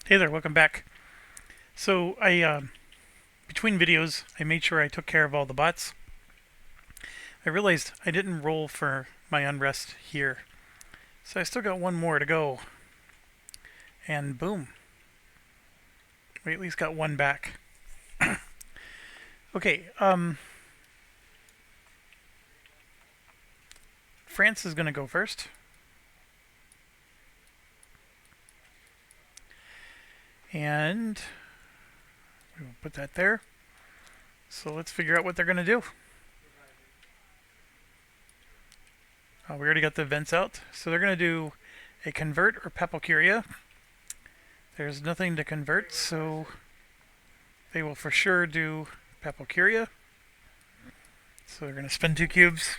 Hey there, welcome back. So between videos, I made sure I took care of all the bots. I realized I didn't roll for my unrest here. So I still got one more to go. And boom, we at least got one back. Okay, France is going to go first. And we'll put that there. So let's figure out what they're going to do. We already got the events out. So they're going to do a convert or Papalcuria. There's nothing to convert, so they will for sure do Papalcuria. So they're going to spend 2 cubes.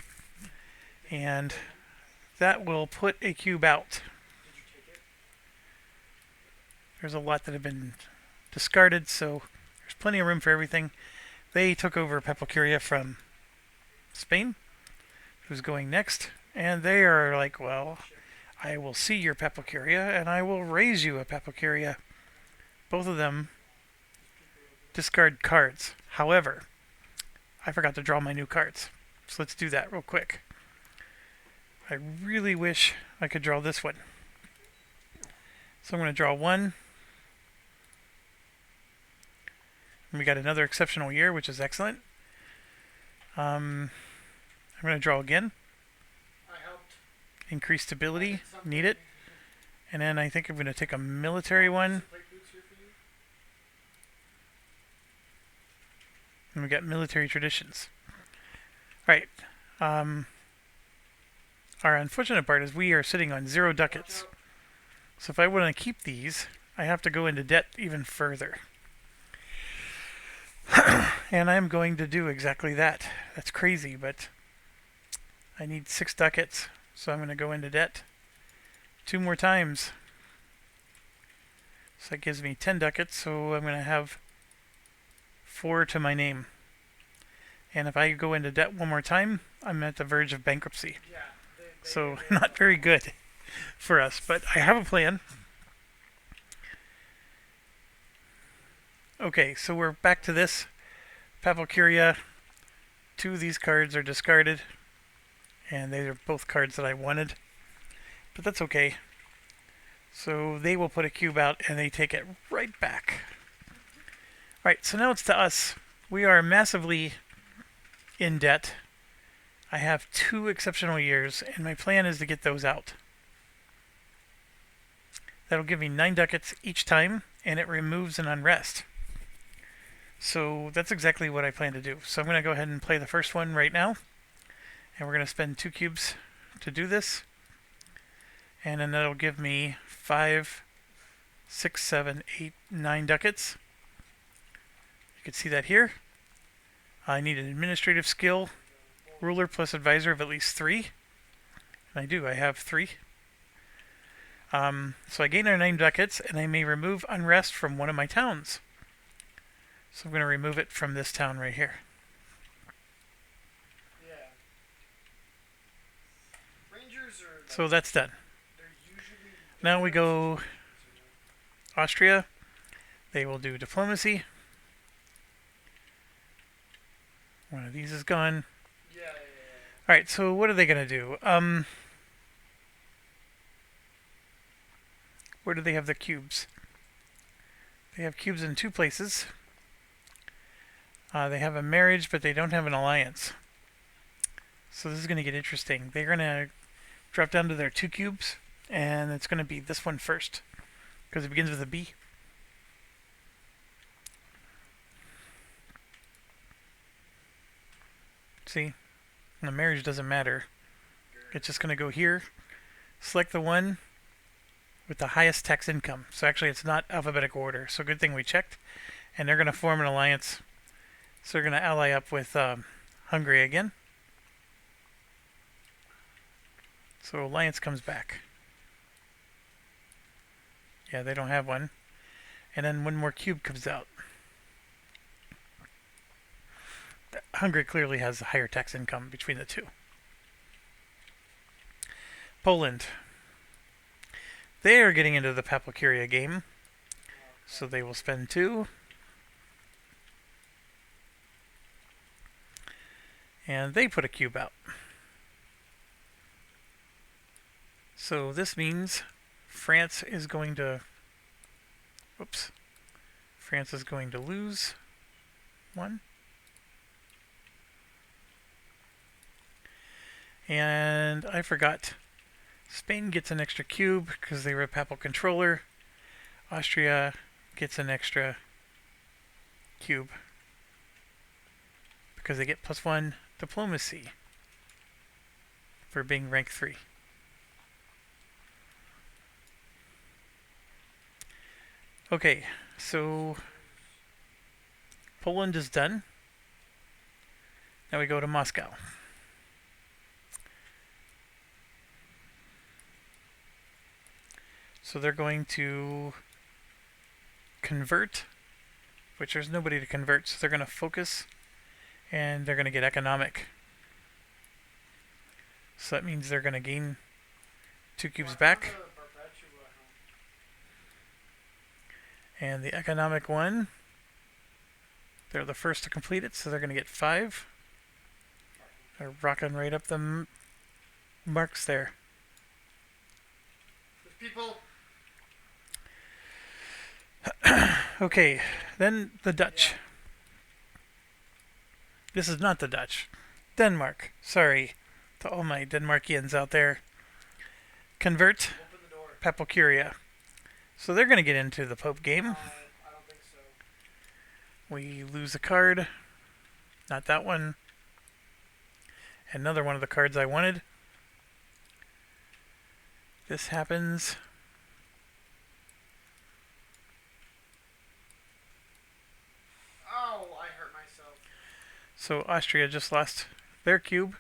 And that will put a cube out. There's a lot that have been discarded, so there's plenty of room for everything. They took over Papalcuria from Spain, who's going next, and they are like, well, I will see your Papalcuria, and I will raise you a Papalcuria. Both of them discard cards. However, I forgot to draw my new cards, so let's do that real quick. I really wish I could draw this one. So I'm going to draw one. And we got another exceptional year, which is excellent. I'm going to draw again. Increase stability, need it. And then I think I'm going to take a military one. And we got military traditions. Alright. Our unfortunate part is we are sitting on 0 ducats. So if I want to keep these, I have to go into debt even further. And I'm going to do exactly that. That's crazy, but I need 6 ducats, so I'm going to go into debt 2 more times. So that gives me 10 ducats, so I'm going to have 4 to my name. And if I go into debt one more time, I'm at the verge of bankruptcy. So not very good for us, but I have a plan. Okay, so we're back to this. Papalcuria. 2 of these cards are discarded, and they are both cards that I wanted, but that's okay. So they will put a cube out, and they take it right back. Alright, so now it's to us. We are massively in debt. I have 2 exceptional years, and my plan is to get those out. That'll give me 9 ducats each time, and it removes an unrest. So that's exactly what I plan to do. So I'm going to go ahead and play the first one right now. And we're going to spend 2 cubes to do this. And then that'll give me 5, 6, 7, 8, 9 ducats. You can see that here. I need an administrative skill, ruler plus advisor of at least 3. And I do, I have 3. So I gain 9 ducats, and I may remove unrest from one of my towns. So I'm going to remove it from this town right here. So that's done. Now we go Austria. They will do diplomacy. One of these is gone. Alright, so what are they going to do? Where do they have the cubes? They have cubes in 2 places. They have a marriage, but they don't have an alliance. So this is going to get interesting. They're going to drop down to their 2 cubes, and it's going to be this one first, because it begins with a B. See? And the marriage doesn't matter. It's just going to go here, select the one with the highest tax income. So actually it's not alphabetical order, so good thing we checked. And they're going to form an alliance. So they're going to ally up with Hungary again. So alliance comes back. Yeah, they don't have one. And then one more cube comes out. Hungary clearly has a higher tax income between the 2. Poland. They are getting into the Papalcuria game. So they will spend 2. And they put a cube out. So this means France is going to... Whoops. France is going to lose 1. And I forgot. Spain gets an extra cube because they were a papal controller. Austria gets an extra cube because they get +1 diplomacy for being rank 3. Okay, so Poland is done. Now we go to Moscow. So they're going to convert, which there's nobody to convert, so they're going to focus, and they're going to get economic. So that means they're going to gain 2 cubes back. And the economic one, they're the first to complete it, so they're going to get 5. They're rocking right up the marks there. People. Okay, then the Dutch. This is not the Dutch. Denmark. Sorry to all my Denmarkians out there. Convert Papal Curia. So they're going to get into the Pope game. I don't think so. We lose a card. Not that one. Another one of the cards I wanted. This happens. Oh, I hurt myself. So Austria just lost their cube.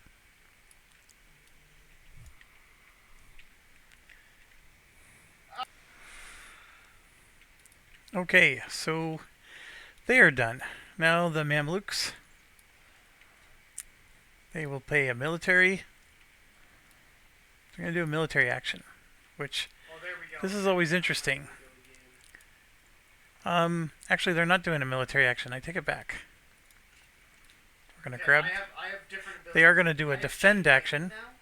Okay, so they are done. Now the Mamluks. They will pay a military. They're going to do a military action, which There we go. this is always interesting. Actually, they're not doing a military action. I take it back. We're going to grab. I have different abilities. They are going to do a I have defend check action. now.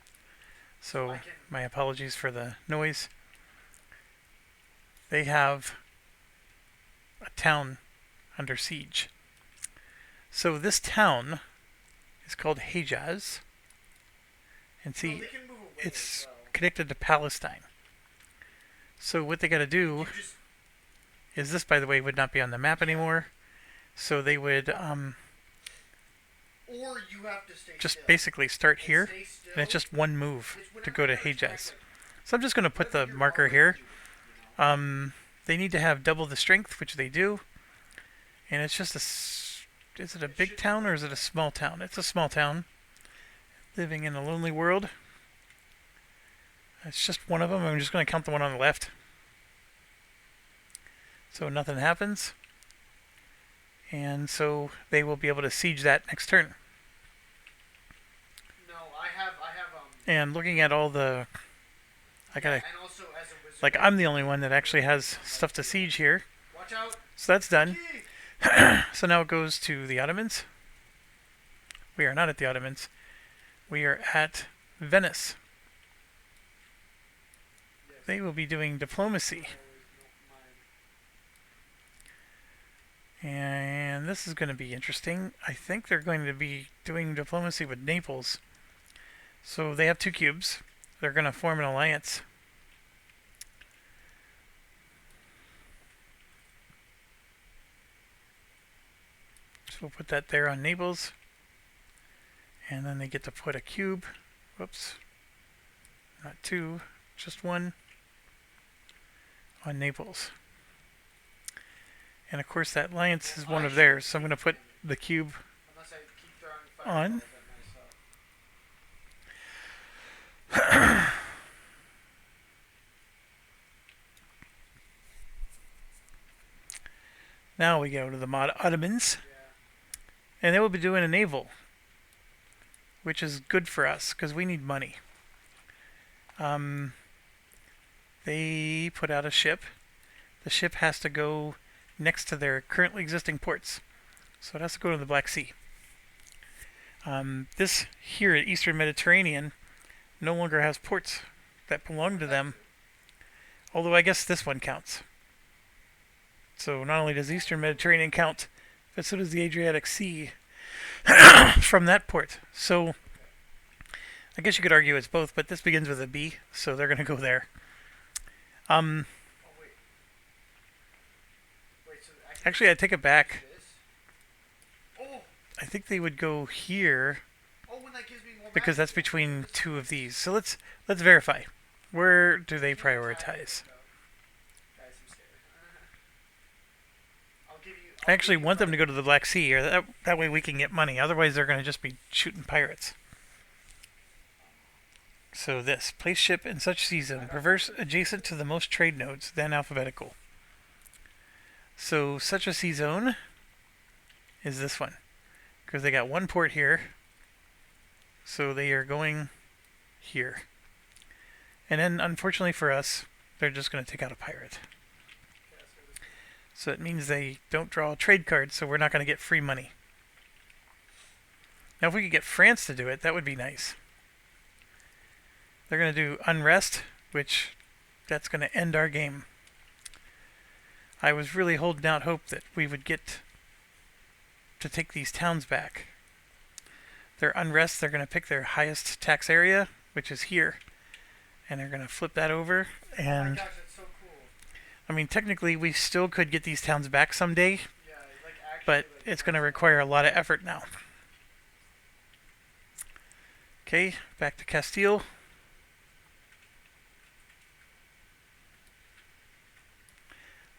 So my apologies for the noise. They have a town under siege. So this town is called Hejaz. And see, Well, they can move away it's as well. connected to Palestine. So what they got to do You just is this, by the way, would not be on the map anymore. So they would or you have to stay just still. basically start here, Stay still. and it's just one move to go to Hejaz. Exactly. So I'm just going to put the marker here. They need to have double the strength, which they do. And it's just is it a big town or is it a small town? It's a small town. Living in a lonely world. It's just one of them. I'm just going to count the one on the left. So nothing happens. And so they will be able to siege that next turn. No, I have And looking at all the... I gotta... and also as a wizard. Like, I'm the only one that actually has stuff to siege here. Watch out. So that's done. Gee. So now it goes to the Ottomans. We are not at the Ottomans. We are at Venice. They will be doing diplomacy. And this is going to be interesting. I think they're going to be doing diplomacy with Naples. So they have 2 cubes. They're going to form an alliance. So we'll put that there on Naples. And then they get to put a cube. Whoops. Not 2, just 1 on Naples. And of course that alliance is one of theirs, so I'm going to put the cube Unless I keep throwing on. myself. Now we go to the Ottomans, Yeah. and they will be doing a naval, which is good for us because we need money. They put out a ship. The ship has to go next to their currently existing ports. So it has to go to the Black Sea. This here at Eastern Mediterranean no longer has ports that belong to them. Although I guess this one counts. So not only does Eastern Mediterranean count, but so does the Adriatic Sea from that port. So I guess you could argue it's both, but this begins with a B, so they're going to go there. Oh, wait. Wait, so Actually, I take it back. this? Oh! I think they would go here Oh, when that gives me more because that's maps. between two of these. So let's verify. Where do they prioritize? Guys, I'm scared. I actually want them to go to the Black Sea, or that way we can get money. Otherwise, they're going to just be shooting pirates. So this, place ship in such sea zone, traverse adjacent to the most trade nodes, then alphabetical. So such a sea zone is this one, because they got one port here, so they are going here. And then, unfortunately for us, they're just going to take out a pirate. So it means they don't draw a trade card, so we're not going to get free money. Now if we could get France to do it, that would be nice. They're going to do unrest, which that's going to end our game. I was really holding out hope that we would get to take these towns back. Their unrest, they're going to pick their highest tax area, which is here. And they're going to flip that over. And Oh my gosh, that's so cool. I mean, technically, we still could get these towns back someday, Yeah, like actually, but like, it's going to require a lot of effort now. Okay, back to Castile.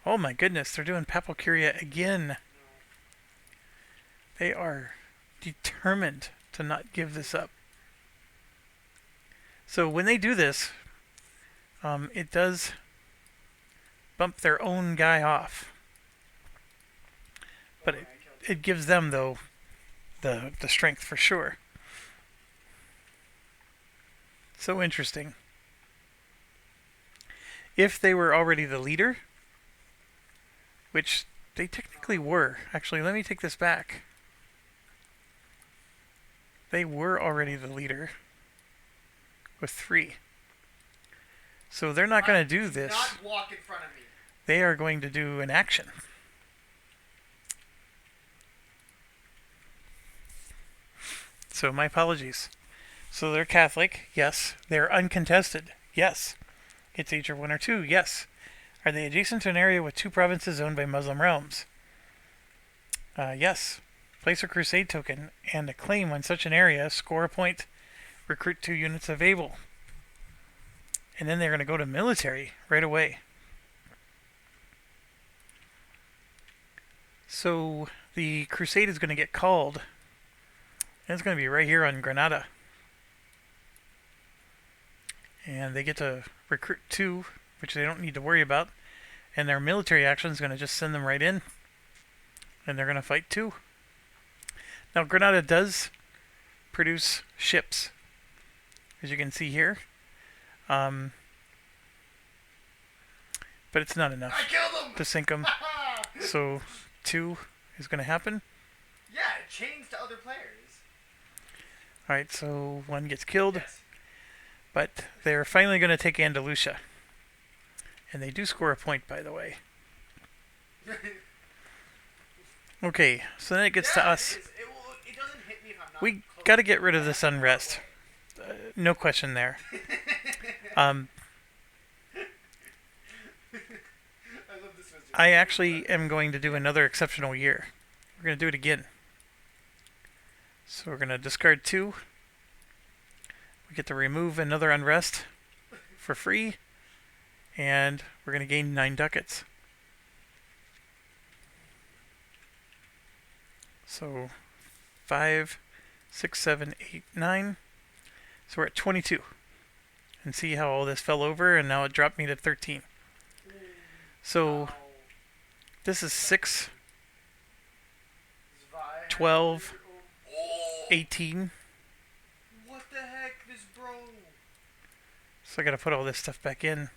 Oh my goodness, they're doing Papal Curia again. They are determined to not give this up. So when they do this, it does bump their own guy off. But it gives them, though, the strength for sure. So interesting. If they were already the leader, which they technically were. Actually, let me take this back. They were already the leader with 3. So they're not going to do this. Not walk in front of me. They are going to do an action. So my apologies. So they're Catholic, yes. They're uncontested, yes. It's Age or 1 or 2, yes. Are they adjacent to an area with 2 provinces owned by Muslim realms? Yes. Place a crusade token and a claim on such an area, score a point, recruit 2 units of able. And then they're going to go to military right away. So the crusade is going to get called. And it's going to be right here on Granada. And they get to recruit 2, which they don't need to worry about. And their military action is going to just send them right in. And they're going to fight 2. Now Granada does produce ships, as you can see here. But it's not enough I killed him! to sink them. So 2 is going to happen. Yeah, it changed to other players. Alright, so 1 gets killed. Yes. But they're finally going to take Andalusia. And they do score a point, by the way. Okay, so then it gets to us. It doesn't hit me if I'm not We close. got to get rid of this unrest. No question there. I love this mystery. I actually am going to do another exceptional year. We're going to do it again. So we're going to discard 2. We get to remove another unrest for free. And we're going to gain 9 ducats. So 5, 6, 7, 8, 9. So we're at 22. And see how all this fell over and now it dropped me to 13. So Wow. this is 6, Zwei. 12, Oh, 18. what the heck, this bro? So I got to put all this stuff back in.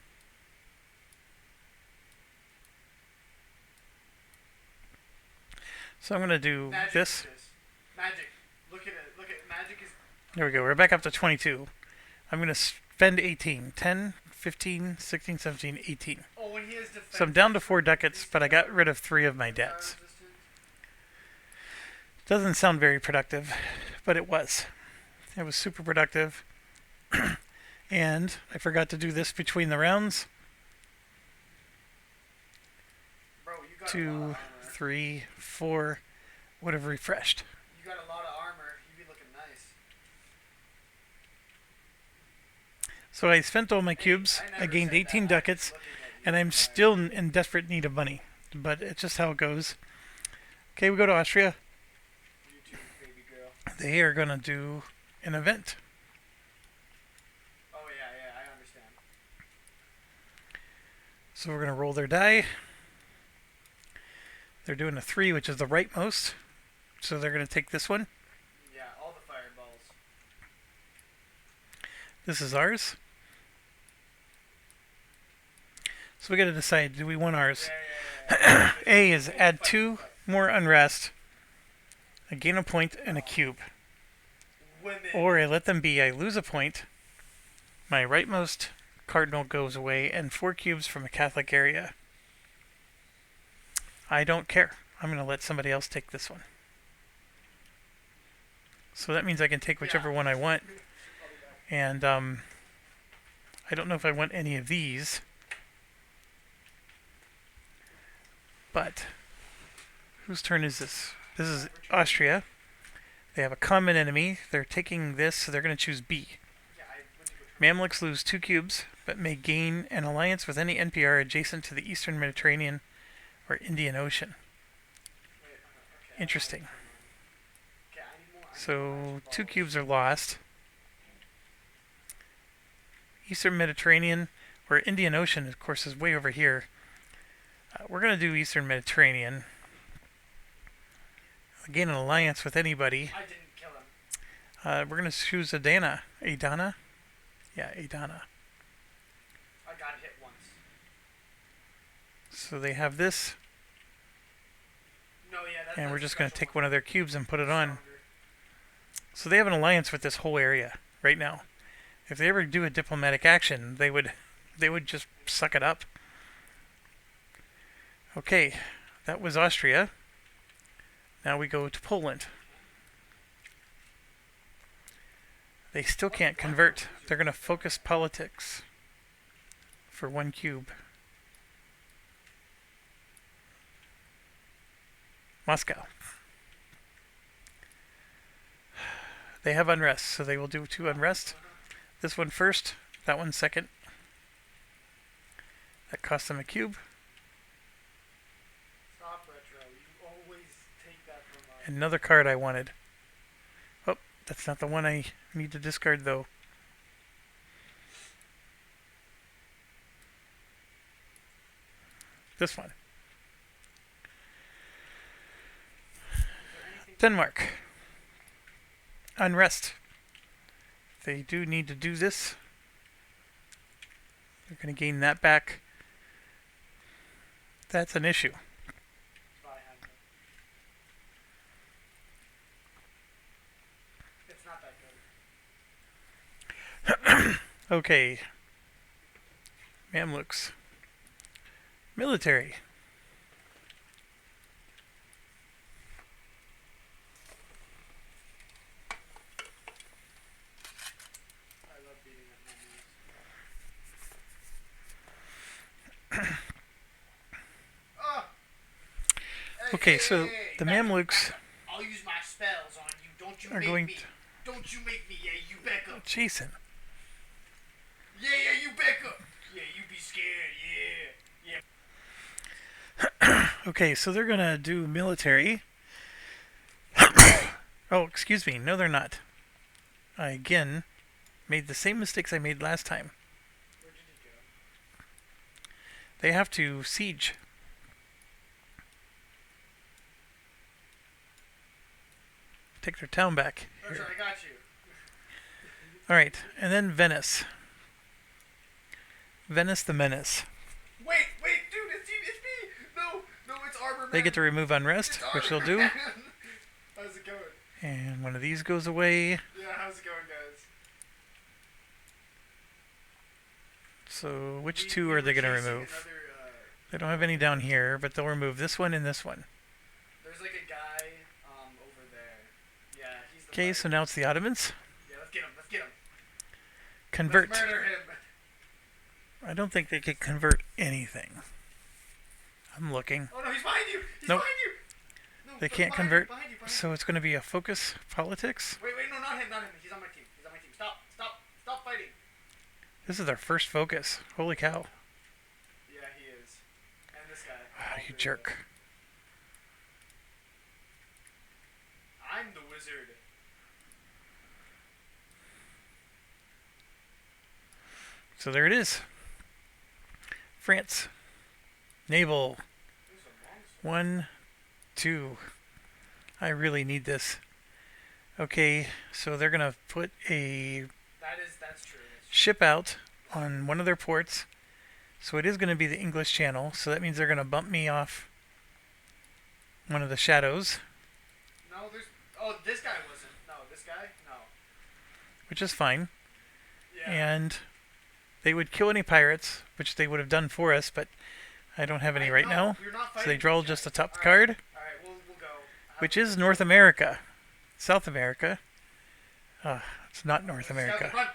So I'm going to do Magic this. is magic. Look at it. Look at magic is. There we go. We're back up to 22. I'm going to spend 18. 10, 15, 16, 17, 18. Oh, when he has defense. So I'm down to 4 ducats, but I got rid of 3 of my debts. Doesn't sound very productive, but it was. It was super productive. And I forgot to do this between the rounds. Bro, you got a lot 2, of armor. 3, 4 would have refreshed. You got a lot of armor. You be looking nice. So I spent all my cubes. I never gained said 18 that. ducats, Looking at you, and I'm guys. still in desperate need of money. But it's just how it goes. Okay, we go to Austria. You too, baby girl. They are going to do an event. Oh yeah, I understand. So we're going to roll their die. They're doing a 3, which is the rightmost. So they're going to take this one. Yeah, all the fireballs. This is ours. So we got to decide, do we want ours? Yeah. A is add 2 more unrest, I gain a point, and a cube. Women. Or I let them be, I lose a point, my rightmost cardinal goes away, and 4 cubes from a Catholic area. I don't care. I'm going to let somebody else take this one. So that means I can take whichever one I want. And I don't know if I want any of these. But whose turn is this? This is Austria. They have a common enemy. They're taking this, so they're going to choose B. Yeah, I went to go try. Mamluks lose 2 cubes, but may gain an alliance with any NPR adjacent to the Eastern Mediterranean or Indian Ocean. Wait, okay. Interesting. Okay, I need more. So 2 cubes are lost. Eastern Mediterranean, or Indian Ocean, of course, is way over here. We're going to do Eastern Mediterranean. Gain an alliance with anybody. I didn't kill him. We're going to choose Adana. Adana? Yeah, Adana. I got hit once. So they have this, No, yeah, that's and a we're just going to special take one of their cubes and put it on. Stronger. So they have an alliance with this whole area right now. If they ever do a diplomatic action, they would just suck it up. Okay, that was Austria. Now we go to Poland. They still can't convert. They're going to focus politics for 1 cube. Moscow. They have unrest, so they will do 2 unrest. This one first, that one second. That cost them a cube. Stop, Retro. You always take that from us. Another card I wanted. Oh, that's not the one I need to discard, though. This one. Denmark. Unrest. They do need to do this. They're going to gain that back. That's an issue. It's not that good. Okay. Mamluks. Military. I love beating up menus. Okay, so the Mamluks I'll use my spells on you. Don't you are make going me. Don't you make me. Yeah, you back up. Jason. Yeah, you back up. Yeah, you be scared. Yeah. Okay, so they're going to do military. Oh, excuse me. No, they're not. I again made the same mistakes I made last time. Where did it go? They have to siege. Take their town back. Retro, I got you. Alright, and then Venice. Venice the Menace. Wait, dude, it's me. No, it's armor They get to remove unrest, It's which they'll over, do. man. How's it going? And one of these goes away. Yeah, how's it going, guys? So which We- two we are were they going to chasing remove? another, They don't have any down here, but they'll remove this one and this one. there's like a guy over there. Yeah, he's the Okay, fighter. so now it's the Ottomans. Yeah, let's get him. Let's get him. Convert. Let's murder him. I don't think they could convert anything. I'm looking. Oh no, he's behind you. He's Nope. behind you. No, They but can't behind you, convert. behind you, behind So it's going to be a focus politics. you. Wait, no, not him, not him. He's on my team. He's on my team. Stop fighting. This is their first focus. Holy cow. Yeah, he is. And this guy. Ah, you jerk. I'm the wizard. So there it is. France. Naval. There's a monster. 1, 2. I really need this. Okay, so they're going to put a That's true. ship out on one of their ports. So it is going to be the English Channel. So that means they're going to bump me off one of the shadows, No, there's. Oh, this guy wasn't. No, this guy. No. which is fine. Yeah. And they would kill any pirates, which they would have done for us, but I don't have any right No, now. you're not So they fighting draw these just the guys. top All right, card, All right, we'll go. which is North America. South America. It's not North America. Run.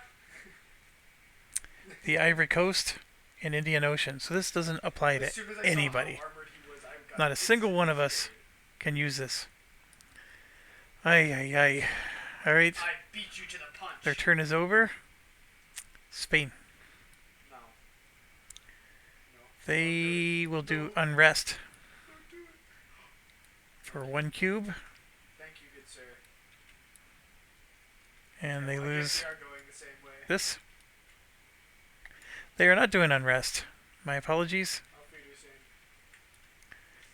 The Ivory Coast and Indian Ocean. So this doesn't apply to As soon as I saw how anybody. armored he was, I got Not a single one of us can use this. Ay, ay, ay. Alright, I beat you to the punch. their turn is over. Spain. No. They will do unrest for 1 cube, Thank you, good sir. and they I guess lose we are going the same way. this. They are not doing unrest. My apologies. I'll figure this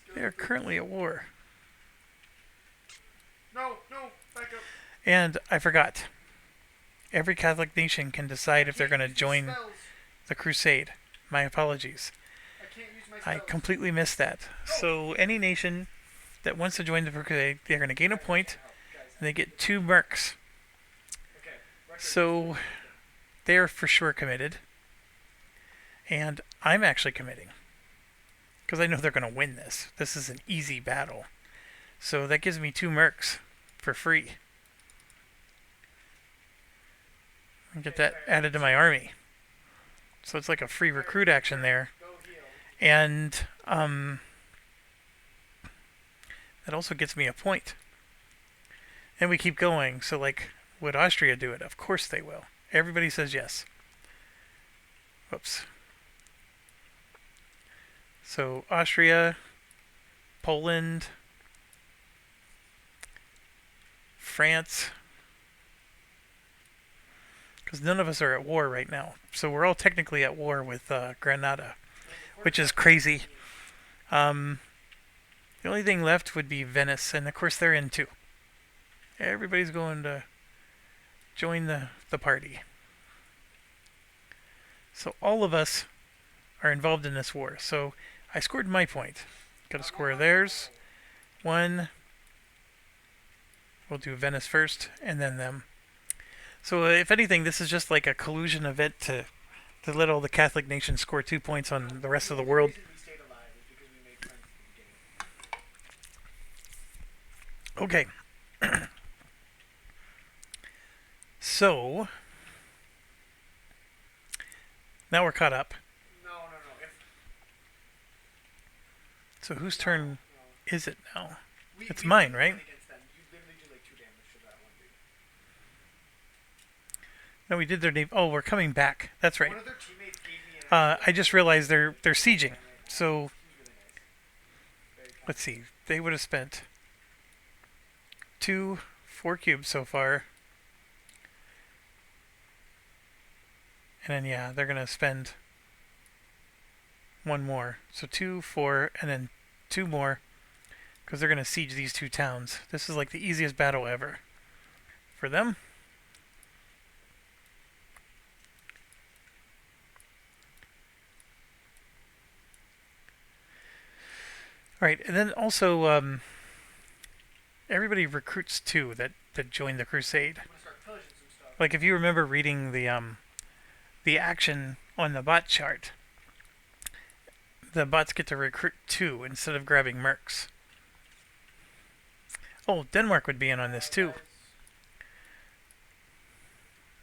in. They are currently at war. No, back up. And I forgot. Every Catholic nation can decide if they're going to Can't use join my spells. the crusade. My apologies. I can't use my I spells. completely missed that. So any nation that wants to join the crusade, they're going to gain a point, and they get 2 mercs. Okay. record. So they are for sure committed. And I'm actually committing. Because I know they're going to win this. This is an easy battle. So that gives me 2 mercs for free. And get that added to my army. So it's like a free recruit action there. Go heal. And that also gets me a point. And we keep going. So like, would Austria do it? Of course they will. Everybody says yes. Whoops. So Austria, Poland, France, because none of us are at war right now. So we're all technically at war with Granada, which is crazy. The only thing left would be Venice, and of course they're in too. Everybody's going to join the party. So all of us are involved in this war. So I scored my point. Got to score theirs. 1. We'll do Venice first, and then them. So if anything, this is just like a collusion event to let all the Catholic nations score 2 points on the rest of the world. The reason we stayed alive is because we made friends in the game. Okay. So now we're caught up. No. So whose turn No. is it now? We, It's we mine, went right? against them. You literally do like 2 damage to that one dude. No, we did their name. Oh, we're coming back. That's right. One of their teammates gave me an I just realized they're sieging. So He was really nice. Very kind. let's see. They would have spent 2 4 cubes so far. And then yeah, they're gonna spend 1 more. So 2, 4, and then 2 more. Because they're gonna siege these 2 towns. This is like the easiest battle ever. For them. Right, and then also everybody recruits too that join the crusade. I'm gonna start pillaging some stuff. Like if you remember reading the action on the bot chart, the bots get to recruit two instead of grabbing mercs. Oh, Denmark would be in on this too. Guys.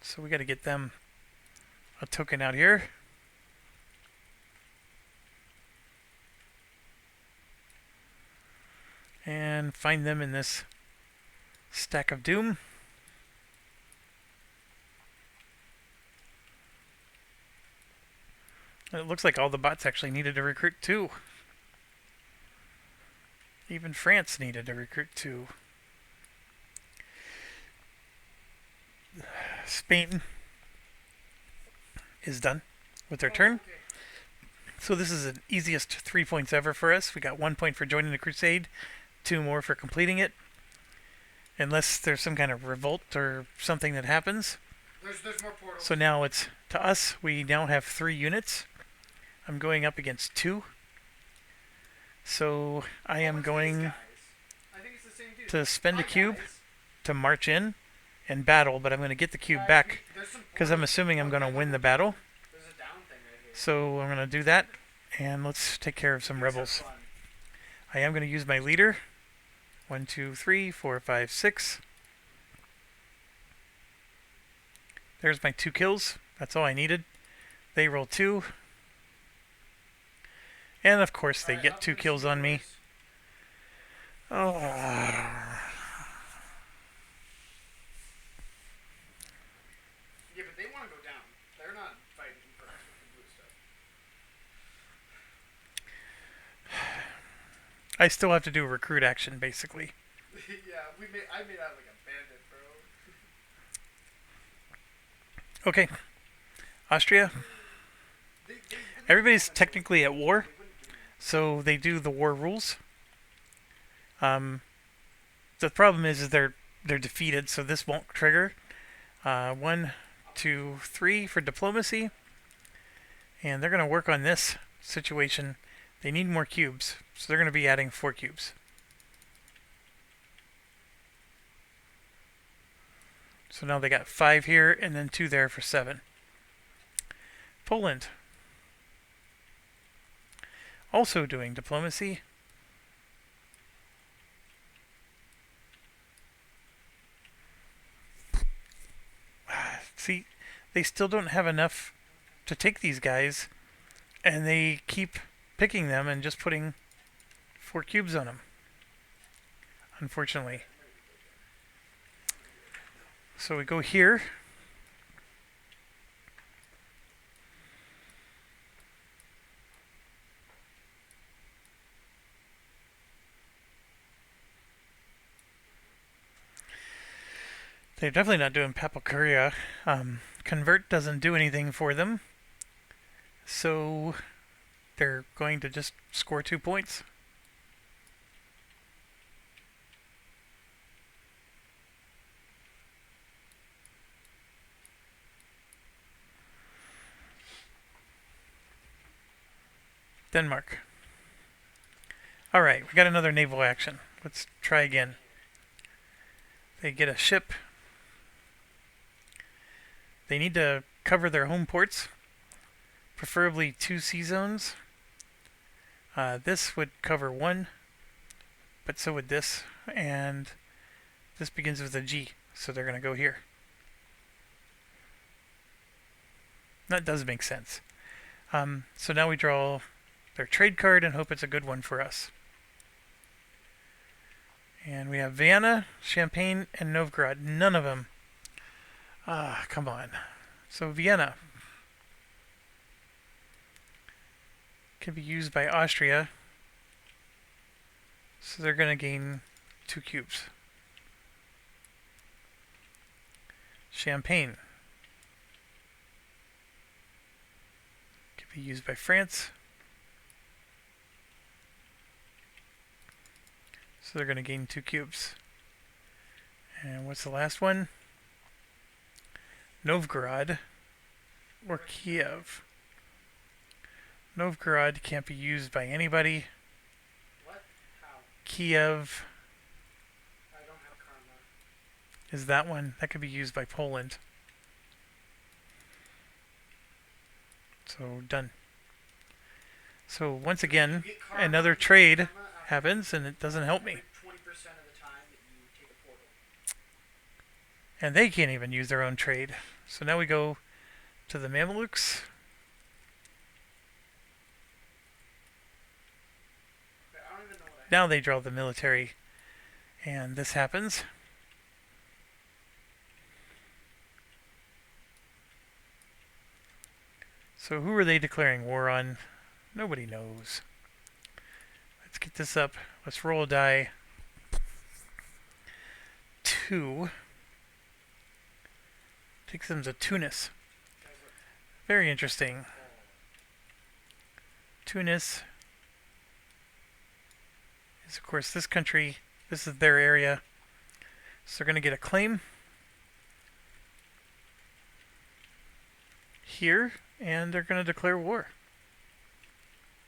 So we got to get them a token out here. And find them in this stack of doom. It looks like all the bots actually needed to recruit two. Even France needed to recruit two. Spain is done with their turn. Okay. So this is the easiest 3 points ever for us. We got 1 point for joining the crusade, 2 more for completing it. Unless there's some kind of revolt or something that happens. There's more portals. So now it's to us. We now have 3 units. I'm going up against 2. So I am going I think it's the same dude. to spend a Hi, cube guys. to march in and battle, but I'm going to get the cube back There's some because I'm portals. assuming I'm going to win the battle. There's a down thing right here. So I'm going to do that, and let's take care of some rebels. I am going to use my leader. 1, 2, 3, 4, 5, 6. There's my 2 kills. That's all I needed. They roll 2. And of course they get 2 kills on me. Oh. Yeah, but they want to go down. They're not fighting first with the blue stuff. I still have to do a recruit action, basically. Yeah, I made out like a bandit, bro. Okay. Austria. Everybody's technically at war, so they do the war rules. The problem is they're defeated, so this won't trigger. 1, 2, 3 for diplomacy. And they're going to work on this situation. They need more cubes, so they're going to be adding 4 cubes. So now they got 5 here and then 2 there for 7. Poland. Also doing diplomacy. See, they still don't have enough to take these guys, and they keep picking them and just putting 4 cubes on them. Unfortunately. So we go here. They're definitely not doing Papakuria. Convert doesn't do anything for them. So they're going to just score 2 points. Denmark. Alright, we got another naval action. Let's try again. They get a ship. They need to cover their home ports, preferably 2 sea zones. This would cover 1, but so would this, and this begins with a G, so they're going to go here. That does make sense. So now we draw their trade card and hope it's a good one for us. And we have Vienna, Champagne, and Novgorod. None of them. Come on. So Vienna can be used by Austria. So they're going to gain 2 cubes. Champagne can be used by France. So they're going to gain 2 cubes. And what's the last one? Novgorod or Kiev. Novgorod can't be used by anybody. What? Kiev I don't have karma. is that one. That could be used by Poland. So done. So once again, You get karma, another you get trade karma after happens and it doesn't help me. every 20% of the time that you take a portal. And they can't even use their own trade. So now we go to the Mamelukes. Okay, I don't even know what I have. Now they draw the military. And this happens. So who are they declaring war on? Nobody knows. Let's get this up. Let's roll a die. 2. Takes them to Tunis. Guys, look. Very interesting. Oh. Tunis is, of course, this country. This is their area. So they're going to get a claim here, and they're going to declare war.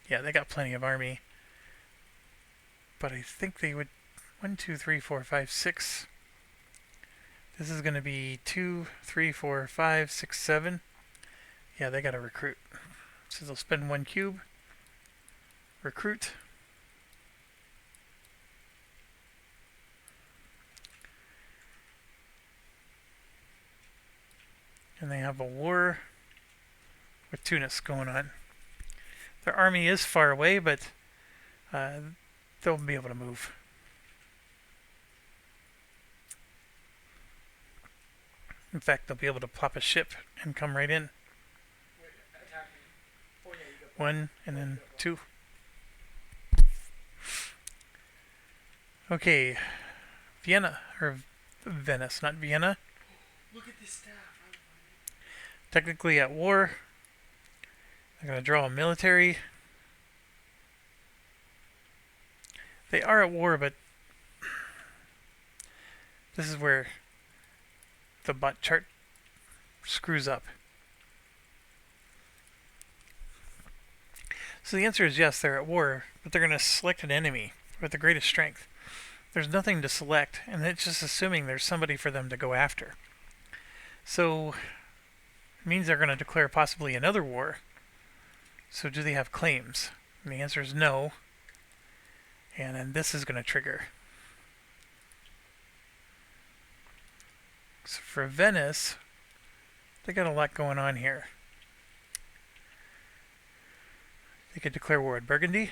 Yeah, they got plenty of army. But I think they would... 1, 2, 3, 4, 5, 6. This is going to be 2, 3, 4, 5, 6, 7. Yeah, they got to recruit. So they'll spend 1 cube. Recruit. And they have a war with Tunis going on. Their army is far away, but they'll be able to move. In fact, they'll be able to plop a ship and come right in. Wait, attack me. Oh, yeah, you got 1 and then you got 2. Okay, Vienna, or Venice, not Vienna. Look at this staff. I'm finding. Technically at war. They're going to draw a military. They are at war, but this is where the bot chart screws up. So the answer is yes, they're at war, but they're going to select an enemy with the greatest strength. There's nothing to select, and it's just assuming there's somebody for them to go after. So it means they're going to declare possibly another war. So do they have claims? And the answer is no. And then this is going to trigger. So for Venice, they got a lot going on here. They could declare war on Burgundy.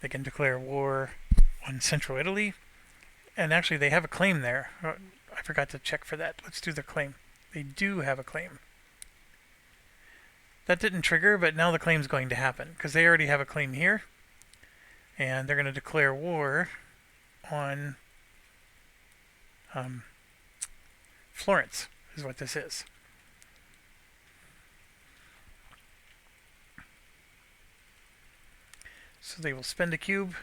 They can declare war on Central Italy. And actually, they have a claim there. I forgot to check for that. Let's do their claim. They do have a claim. That didn't trigger, but now the claim's going to happen because they already have a claim here. And they're going to declare war on Florence, is what this is. So they will spend a cube,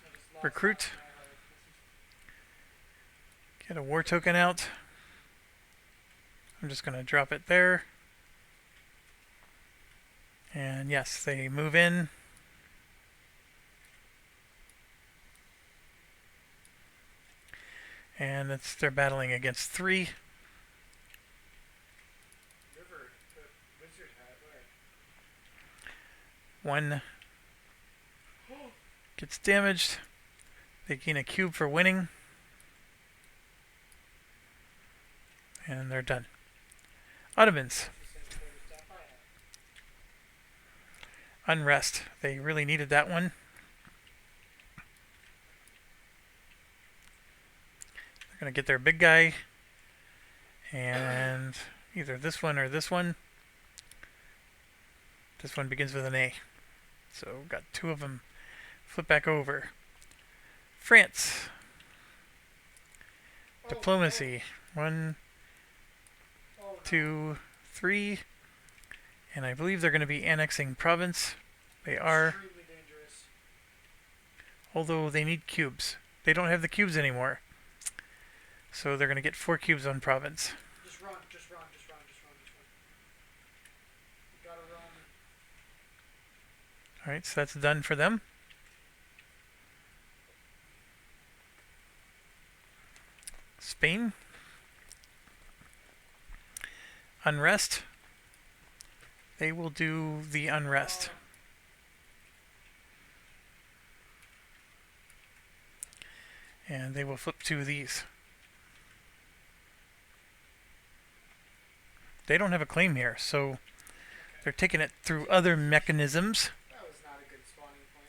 I just lost recruit, half my heart. get a war token out. I'm just going to drop it there. And yes, they move in. And they're battling against 3. River, the wizard hat, where? 1 gets damaged. They gain a cube for winning. And they're done. Ottomans. That's the same sort of stuff I have. Unrest. They really needed that one. They're going to get their big guy. And either this one or this one. This one begins with an A. So got 2 of them. Flip back over. France. Diplomacy. 1, Oh, no. 2, 3. And I believe they're going to be annexing province. They are. Extremely dangerous. Although they need cubes. They don't have the cubes anymore. So they're going to get 4 cubes on province. Just run, just run, just run, just run, just run. You gotta run. Alright, so that's done for them. Spain. Unrest. They will do the unrest. And they will flip 2 of these. They don't have a claim here, so they're taking it through other mechanisms. That was not a good spawning point.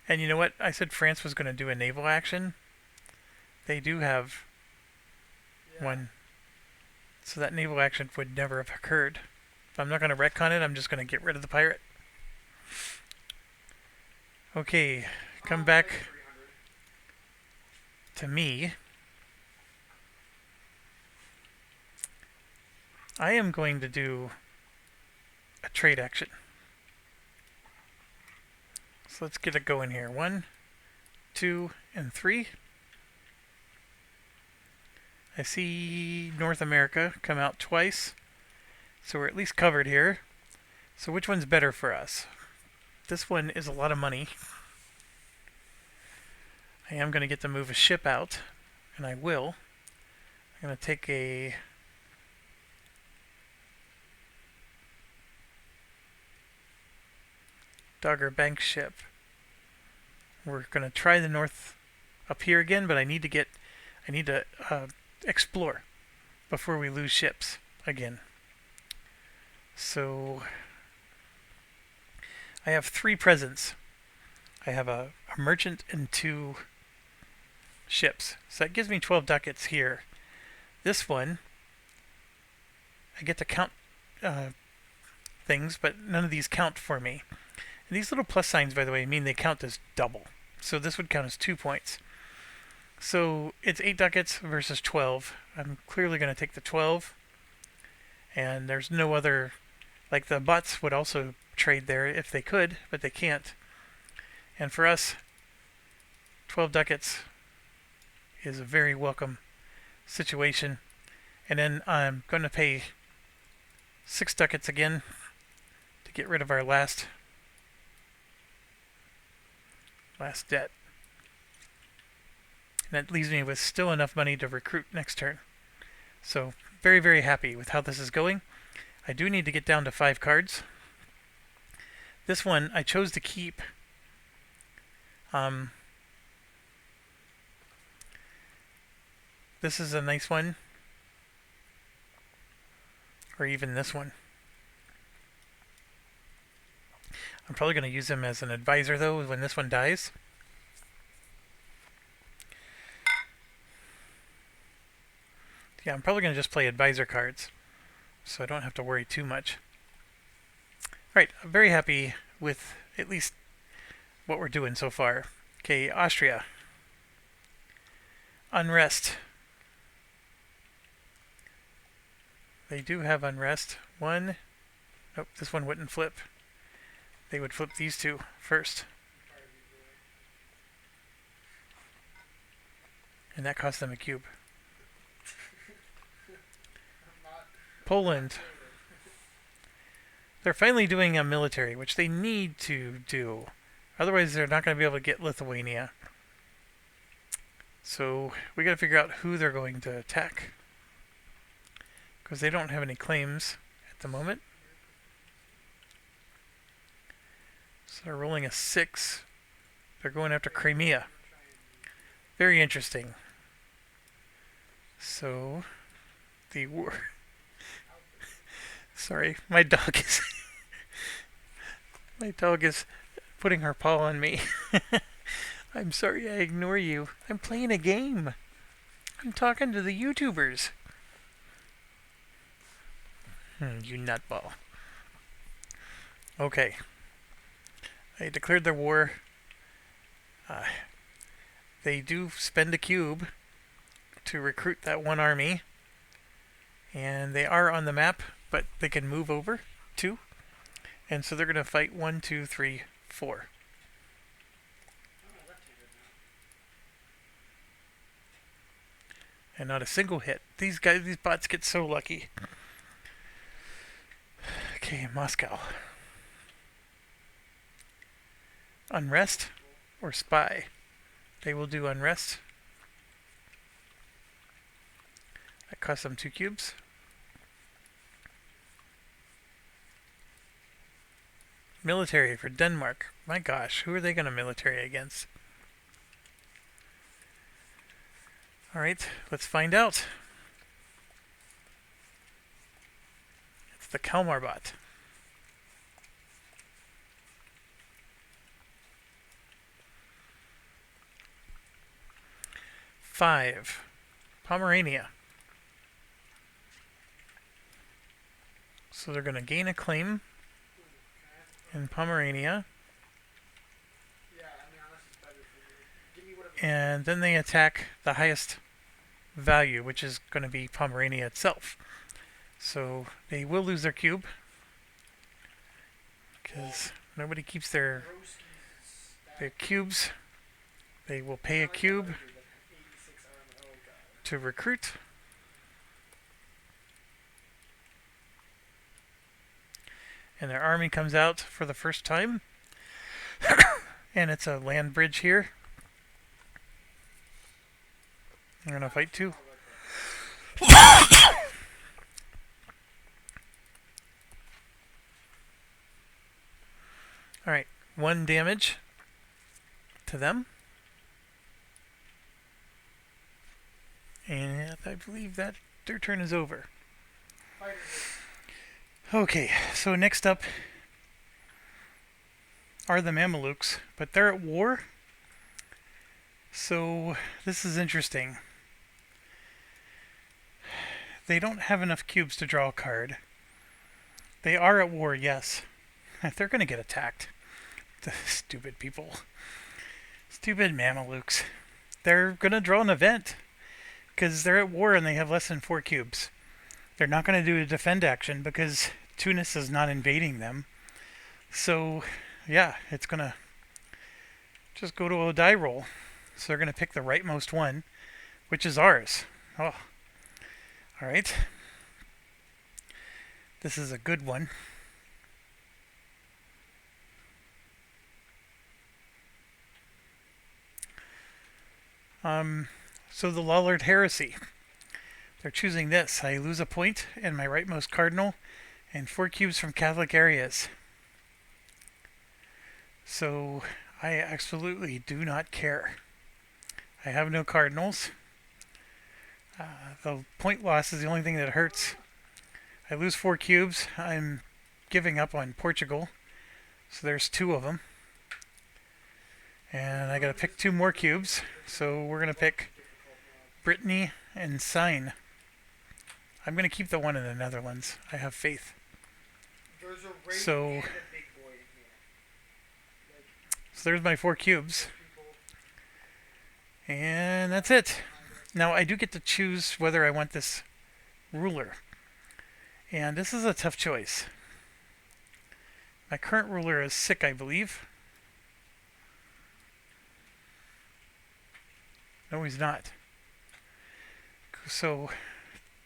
And you know what? I said France was going to do a naval action. They do have one. So that naval action would never have occurred. If I'm not going to retcon it, I'm just going to get rid of the pirate. Okay, come back 300. to me. I am going to do a trade action. So let's get it going here. 1, 2, and 3. I see North America come out twice. So we're at least covered here. So which one's better for us? This one is a lot of money. I am going to get to move a ship out, and I will. I'm going to take a Dogger Bank ship. We're going to try the north up here again, but I need to explore before we lose ships again. So I have 3 presents. I have a merchant and 2 ships. So that gives me 12 ducats here. This one, I get to count things, but none of these count for me. And these little plus signs, by the way, mean they count as double. So this would count as 2 points. So it's 8 ducats versus 12. I'm clearly going to take the 12. And there's no other, like the bots would also trade there if they could, but they can't. And for us, 12 ducats is a very welcome situation. And then I'm going to pay 6 ducats again to get rid of our last debt. And that leaves me with still enough money to recruit next turn. So very, very happy with how this is going. I do need to get down to 5 cards. This one I chose to keep. This is a nice one. Or even this one. I'm probably going to use him as an advisor though when this one dies. Yeah, I'm probably going to just play advisor cards, so I don't have to worry too much. Alright, I'm very happy with at least what we're doing so far. Okay, Austria. Unrest. They do have unrest. One. Nope, this one wouldn't flip. They would flip these 2 first. And that cost them a cube. Poland. They're finally doing a military, which they need to do. Otherwise, they're not going to be able to get Lithuania. So, we got to figure out who they're going to attack. Because they don't have any claims at the moment. So they're rolling a 6. They're going after Crimea. Very interesting. So, the war... Sorry, my dog is... my dog is putting her paw on me. I'm sorry I ignore you. I'm playing a game. I'm talking to the YouTubers. You nutball. Okay. They declared their war. They do spend a cube to recruit that one army. And they are on the map, but they can move over 2. And so they're going to fight 1, 2, 3, 4. And not a single hit. These bots get so lucky. Okay, Moscow. Unrest or spy? They will do unrest. That cost them 2 cubes. Military for Denmark. My gosh, who are they going to military against? Alright, let's find out. It's the Kalmar bot. 5. Pomerania. So they're going to gain a claim in Pomerania. Yeah, I mean, unless it's better for you. Give me whatever. And then they attack the highest value, which is going to be Pomerania itself. So they will lose their cube. Because nobody keeps their cubes. They will pay a cube to recruit. And their army comes out for the first time. And it's a land bridge here. I'm going to fight too. Alright, 1 damage to them. And I believe that their turn is over. Okay, so next up are the Mamelukes, but they're at war. So this is interesting. They don't have enough cubes to draw a card. They are at war, yes. They're going to get attacked. The stupid people. Stupid Mamelukes. They're going to draw an event. Because they're at war and they have less than 4 cubes. They're not going to do a defend action because Tunis is not invading them. So, yeah, it's going to just go to a die roll. So they're going to pick the rightmost one, which is ours. Oh, alright. This is a good one. So the Lollard Heresy. They're choosing this. I lose a point and my rightmost cardinal and 4 cubes from Catholic areas. So I absolutely do not care. I have no cardinals. The point loss is the only thing that hurts. I lose 4 cubes. I'm giving up on Portugal. So there's 2 of them. And I gotta pick 2 more cubes. So we're gonna pick Brittany and Sign. I'm going to keep the one in the Netherlands. I have faith. So there's my 4 cubes. And that's it. Now I do get to choose whether I want this ruler. And this is a tough choice. My current ruler is sick, I believe. No, he's not. So,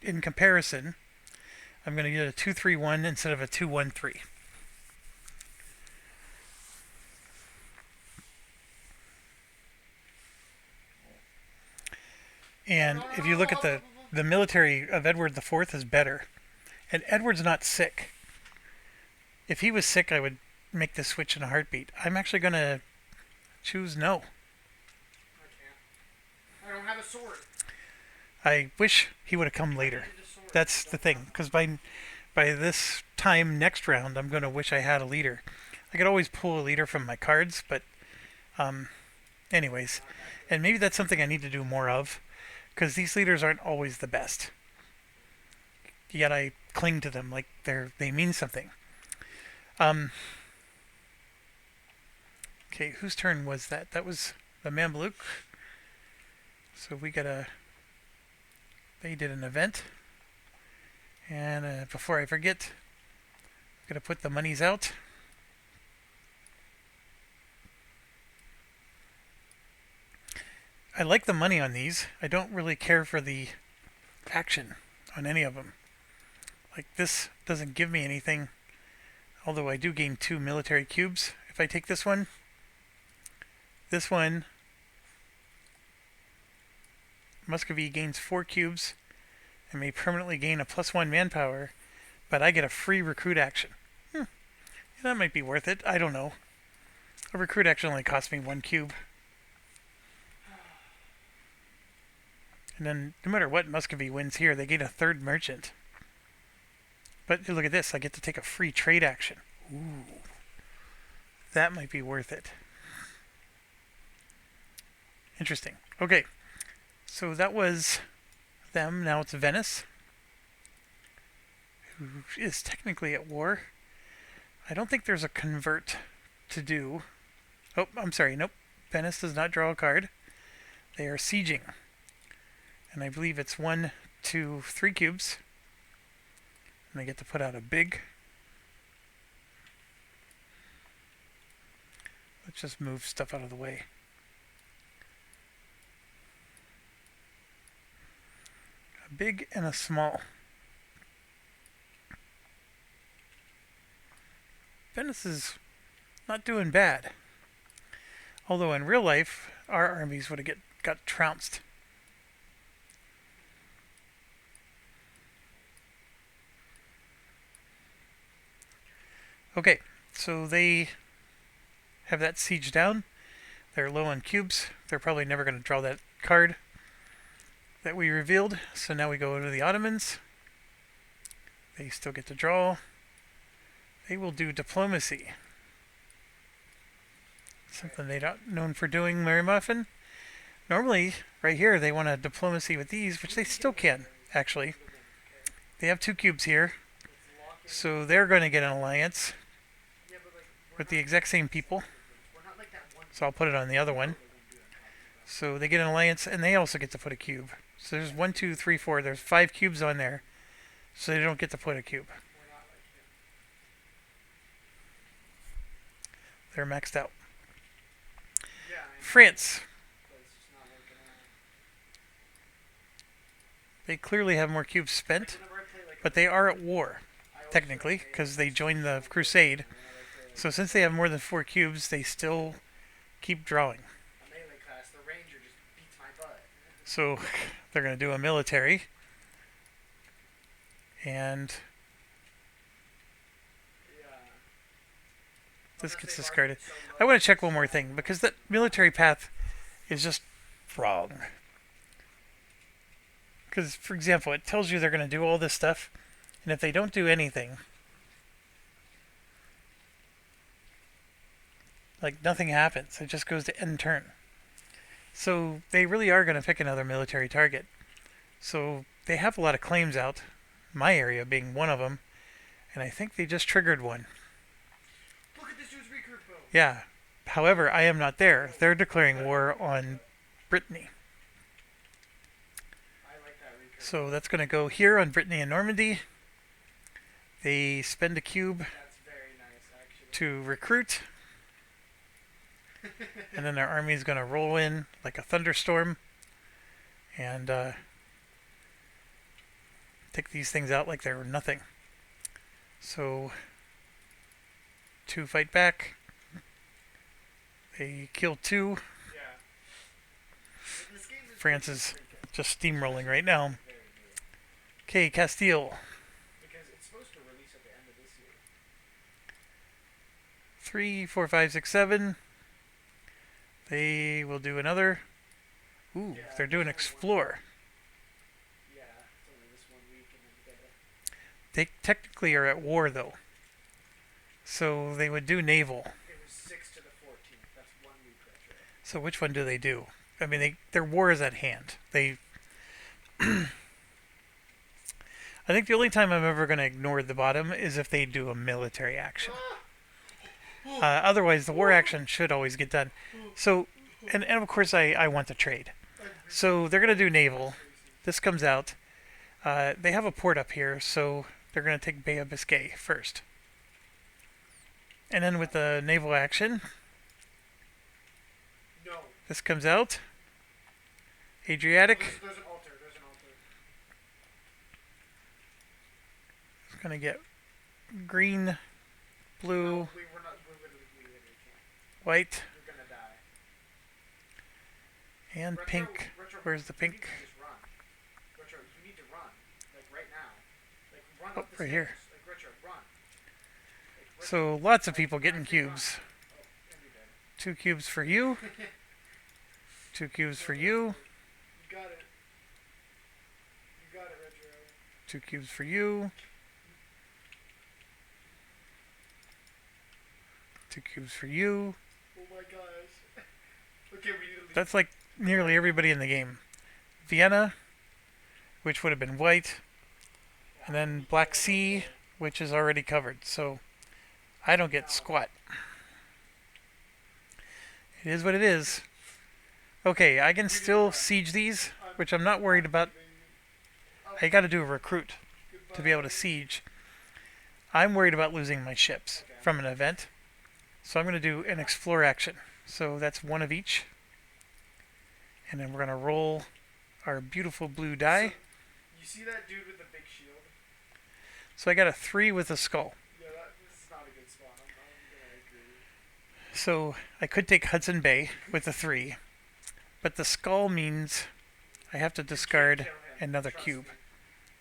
in comparison, I'm going to get a 2-3-1 instead of a 2-1-3. And if you look at the military of Edward IV is better. And Edward's not sick. If he was sick, I would make this switch in a heartbeat. I'm actually going to choose no. I don't have a sword. I wish he would have come later. That's the thing, because by this time next round, I'm going to wish I had a leader. I could always pull a leader from my cards, but anyways. And maybe that's something I need to do more of, because these leaders aren't always the best. Yet I cling to them like they mean something. Okay, whose turn was that? That was the Mamluk. So we gotta... They did an event. And before I forget, I'm going to put the monies out. I like the money on these. I don't really care for the action on any of them. Like, this doesn't give me anything. Although I do gain 2 military cubes. If I take this one, Muscovy gains 4 cubes. and may permanently gain a +1 manpower, but I get a free recruit action. That might be worth it. I don't know. A recruit action only cost me 1 cube. And then, no matter what Muscovy wins here, they gain a 3rd merchant. But look at this. I get to take a free trade action. Ooh. That might be worth it. Interesting. Okay. So that was them. Now it's Venice, who is technically at war. I don't think there's a convert to do. Oh, I'm sorry. Nope. Venice does not draw a card. They are sieging. And I believe it's 1, 2, 3 cubes. And I get to put out a big. Let's just move stuff out of the way. A big and a small. Venice is not doing bad. Although in real life, our armies would have got trounced. Okay, so they have that siege down. They're low on cubes. They're probably never going to draw that card that we revealed. So now we go to the Ottomans. They still get to draw. They will do diplomacy. Something they're not known for doing very often. Normally, right here, they want a diplomacy with these, which they still can, actually. They have 2 cubes here. So they're going to get an alliance with the exact same people. So I'll put it on the other one. So they get an alliance, and they also get to put a cube. So there's 1, 2, 3, 4. There's 5 cubes on there. So they don't get to put a cube. They're maxed out. France. They clearly have more cubes spent, but they are at war, technically, because they joined the Crusade. So since they have more than 4 cubes, they still keep drawing. So they're going to do a military. And this gets discarded. I want to check one more thing, because that military path is just wrong. Because, for example, it tells you they're going to do all this stuff, and if they don't do anything, like nothing happens. It just goes to end turn. So they really are going to pick another military target. So they have a lot of claims out, my area being one of them, and I think they just triggered one. Look at this dude's recruit bow. Yeah. However, I am not there. They're declaring war on Brittany. So that's going to go here on Brittany and Normandy. They spend a cube to recruit. And then their army is going to roll in like a thunderstorm. And take these things out like they're nothing. So, 2 fight back. They kill 2. France is just steamrolling right now. Okay, Castile. Because it's supposed to release at the end of this year. 3, 4, 5, 6, 7. They will do another. Ooh, Yeah, they're doing explore. Yeah, it's only this 1 week and then you gotta... They technically are at war though. So they would do naval. It was 6 to the 14th. That's 1 week retro. So which one do they do? I mean, their war is at hand. They... I think the only time I'm ever going to ignore the bottom is if they do a military action. Otherwise, the war action should always get done. So, and of course, I want to trade. So they're going to do naval. This comes out. They have a port up here, so they're going to take Bay of Biscay first. And then with the naval action, No. this comes out. Adriatic. There's an altar. There's an altar. It's going to get green, blue, No, we're not. We literally can't. white, You're gonna die. and Retro, pink. Retro, Where's the you need pink? to just run. Retro, you need to run. run Oh, up the right here. stairs. Like Richard, run. Like Richard. So lots of people getting cubes. Oh, and you're dead. 2 cubes for you. 2 cubes for you. You got it. You got it, Richard. 2 cubes for you. 2 cubes for you. Oh my gosh. Okay, we need to leave. That's like nearly everybody in the game. Vienna, which would have been white. And then Black Sea, which is already covered. So I don't get squat. It is what it is. Okay, I can still siege these, which I'm not worried about. I gotta do a recruit to be able to siege. I'm worried about losing my ships from an event. So I'm going to do an explore action. So that's 1 of each. And then we're going to roll our beautiful blue die. You see that dude with the big shield? So I got a 3 with a skull. Yeah, this is not a good spot. I'm gonna agree. So I could take Hudson Bay with a 3. But the skull means I have to discard Kill him, another trust cube. me.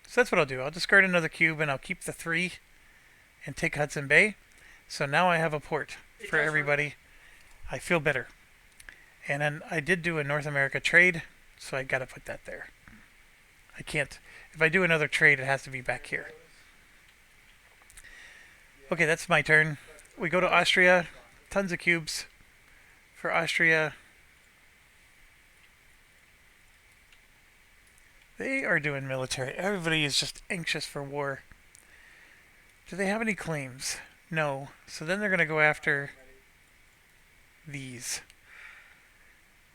So that's what I'll do. I'll discard another cube and I'll keep the 3 and take Hudson Bay. So now I have a port for everybody. I feel better. And then I did do a North America trade, so I gotta put that there. I can't. If I do another trade, it has to be back here. Okay, that's my turn. We go to Austria. Tons of cubes for Austria. They are doing military. Everybody is just anxious for war. Do they have any claims? No. So then they're going to go after these.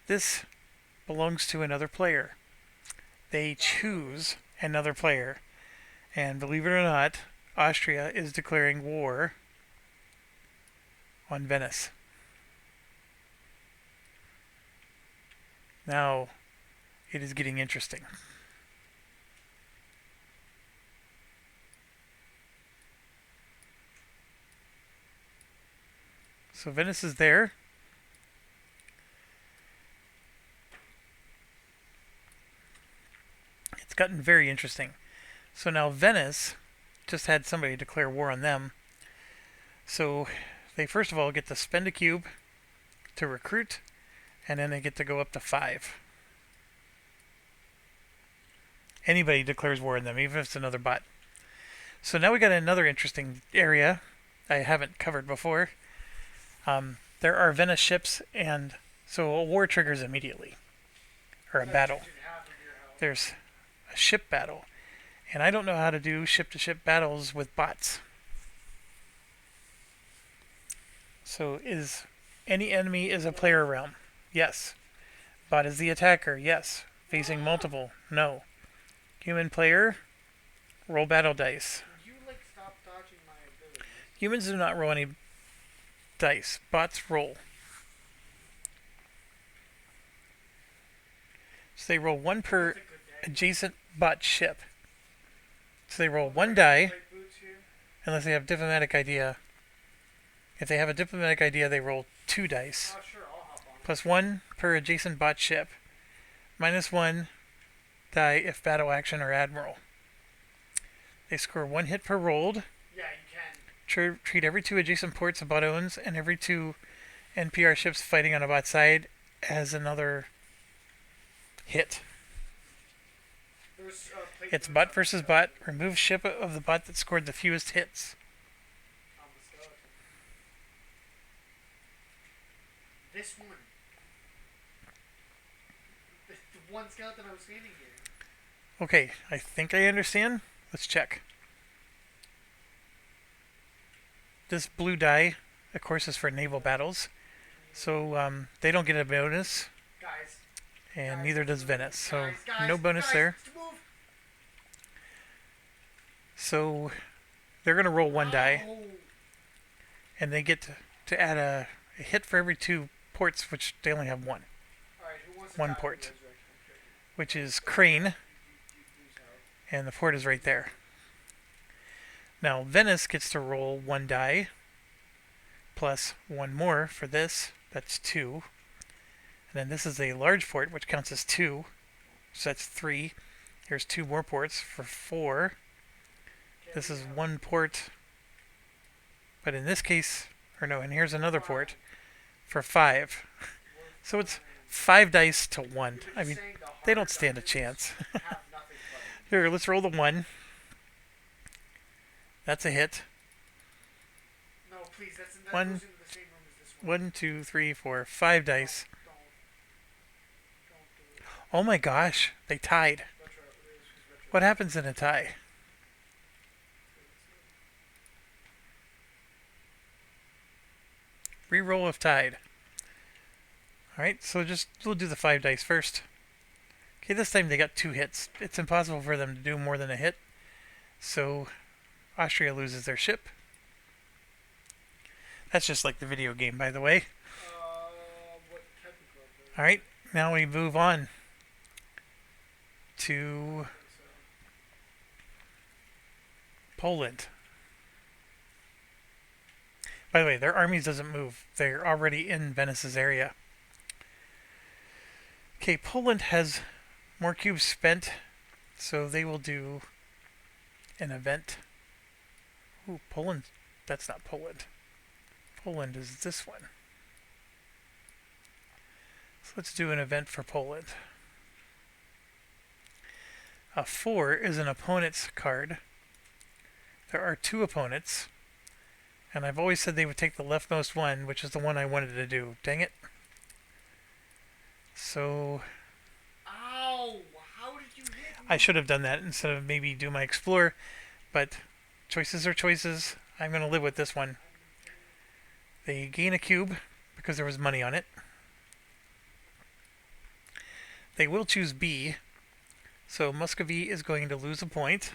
This belongs to another player. They choose another player. And believe it or not, Austria is declaring war on Venice. Now, it is getting interesting. So Venice is there. It's gotten very interesting. So now Venice just had somebody declare war on them. So they first of all get to spend a cube to recruit, and then they get to go up to 5. Anybody declares war on them, even if it's another bot. So now we got another interesting area I haven't covered before. There are Venice ships, and so a war triggers immediately, or a battle. There's a ship battle, and I don't know how to do ship-to-ship battles with bots. So is any enemy is a player realm? Yes. Bot is the attacker? Yes. Facing multiple? No. Human player? Roll battle dice. Would you like stop dodging my ability? Humans do not roll any dice. Bots roll. So they roll 1 per That's a good day. adjacent bot ship. So they roll 1 die, Right boots here? unless they have diplomatic idea. If they have a diplomatic idea, they roll 2 dice. Oh, sure, I'll hop on. Plus 1 per adjacent bot ship. Minus 1 die if battle action or admiral. They score 1 hit per rolled. Yeah, you can. Treat every 2 adjacent ports a bot owns and every 2 NPR ships fighting on a bot side as another hit. There's, plate It's boots bot on versus the bot. Remove ship of the bot that scored the fewest hits. on the skeleton. This one. The one skeleton I was standing here. Okay, I think I understand. Let's check. This blue die, of course, is for naval battles. So they don't get a bonus, Guys. and Guys, neither does Venice. So guys, no bonus guys, there. move. So they're going to roll 1 die, Oh. and they get to add a hit for every 2 ports, which they only have 1, Alright, who wants to 1 tap port, the resurrection? which is Crane, Lose health. and the port is right there. Now Venice gets to roll 1 die, plus 1 more for this. That's 2. And then this is a large port, which counts as 2. So that's 3. Here's 2 more ports for 4. Okay, This is one port. But in this case, or no, and here's another port for 5. So it's 5 dice to 1. I mean, they don't stand a chance. Have nothing but. Here, let's roll the 1. That's a hit. No, please. That One. goes into the same room as this one. 1, 2, 3, 4, 5 dice. Don't do it. Oh my gosh, they tied. Retro. It is retro. What happens in a tie? Reroll if tied. Alright, so we'll do the 5 dice first. Okay, this time they got 2 hits. It's impossible for them to do more than a hit. So Austria loses their ship. That's just like the video game, by the way. What type of club? Alright, now we move on to Poland. By the way, their armies doesn't move. They're already in Venice's area. Okay, Poland has more cubes spent, so they will do an event. Ooh, Poland. That's not Poland. Poland is this one. So let's do an event for Poland. A 4 is an opponent's card. There are 2 opponents. And I've always said they would take the leftmost one, which is the one I wanted to do. Dang it. So Ow! How did you hit me? I should have done that instead of maybe do my Explorer. But choices are choices. I'm going to live with this one. They gain a cube because there was money on it. They will choose B. So Muscovy is going to lose a point.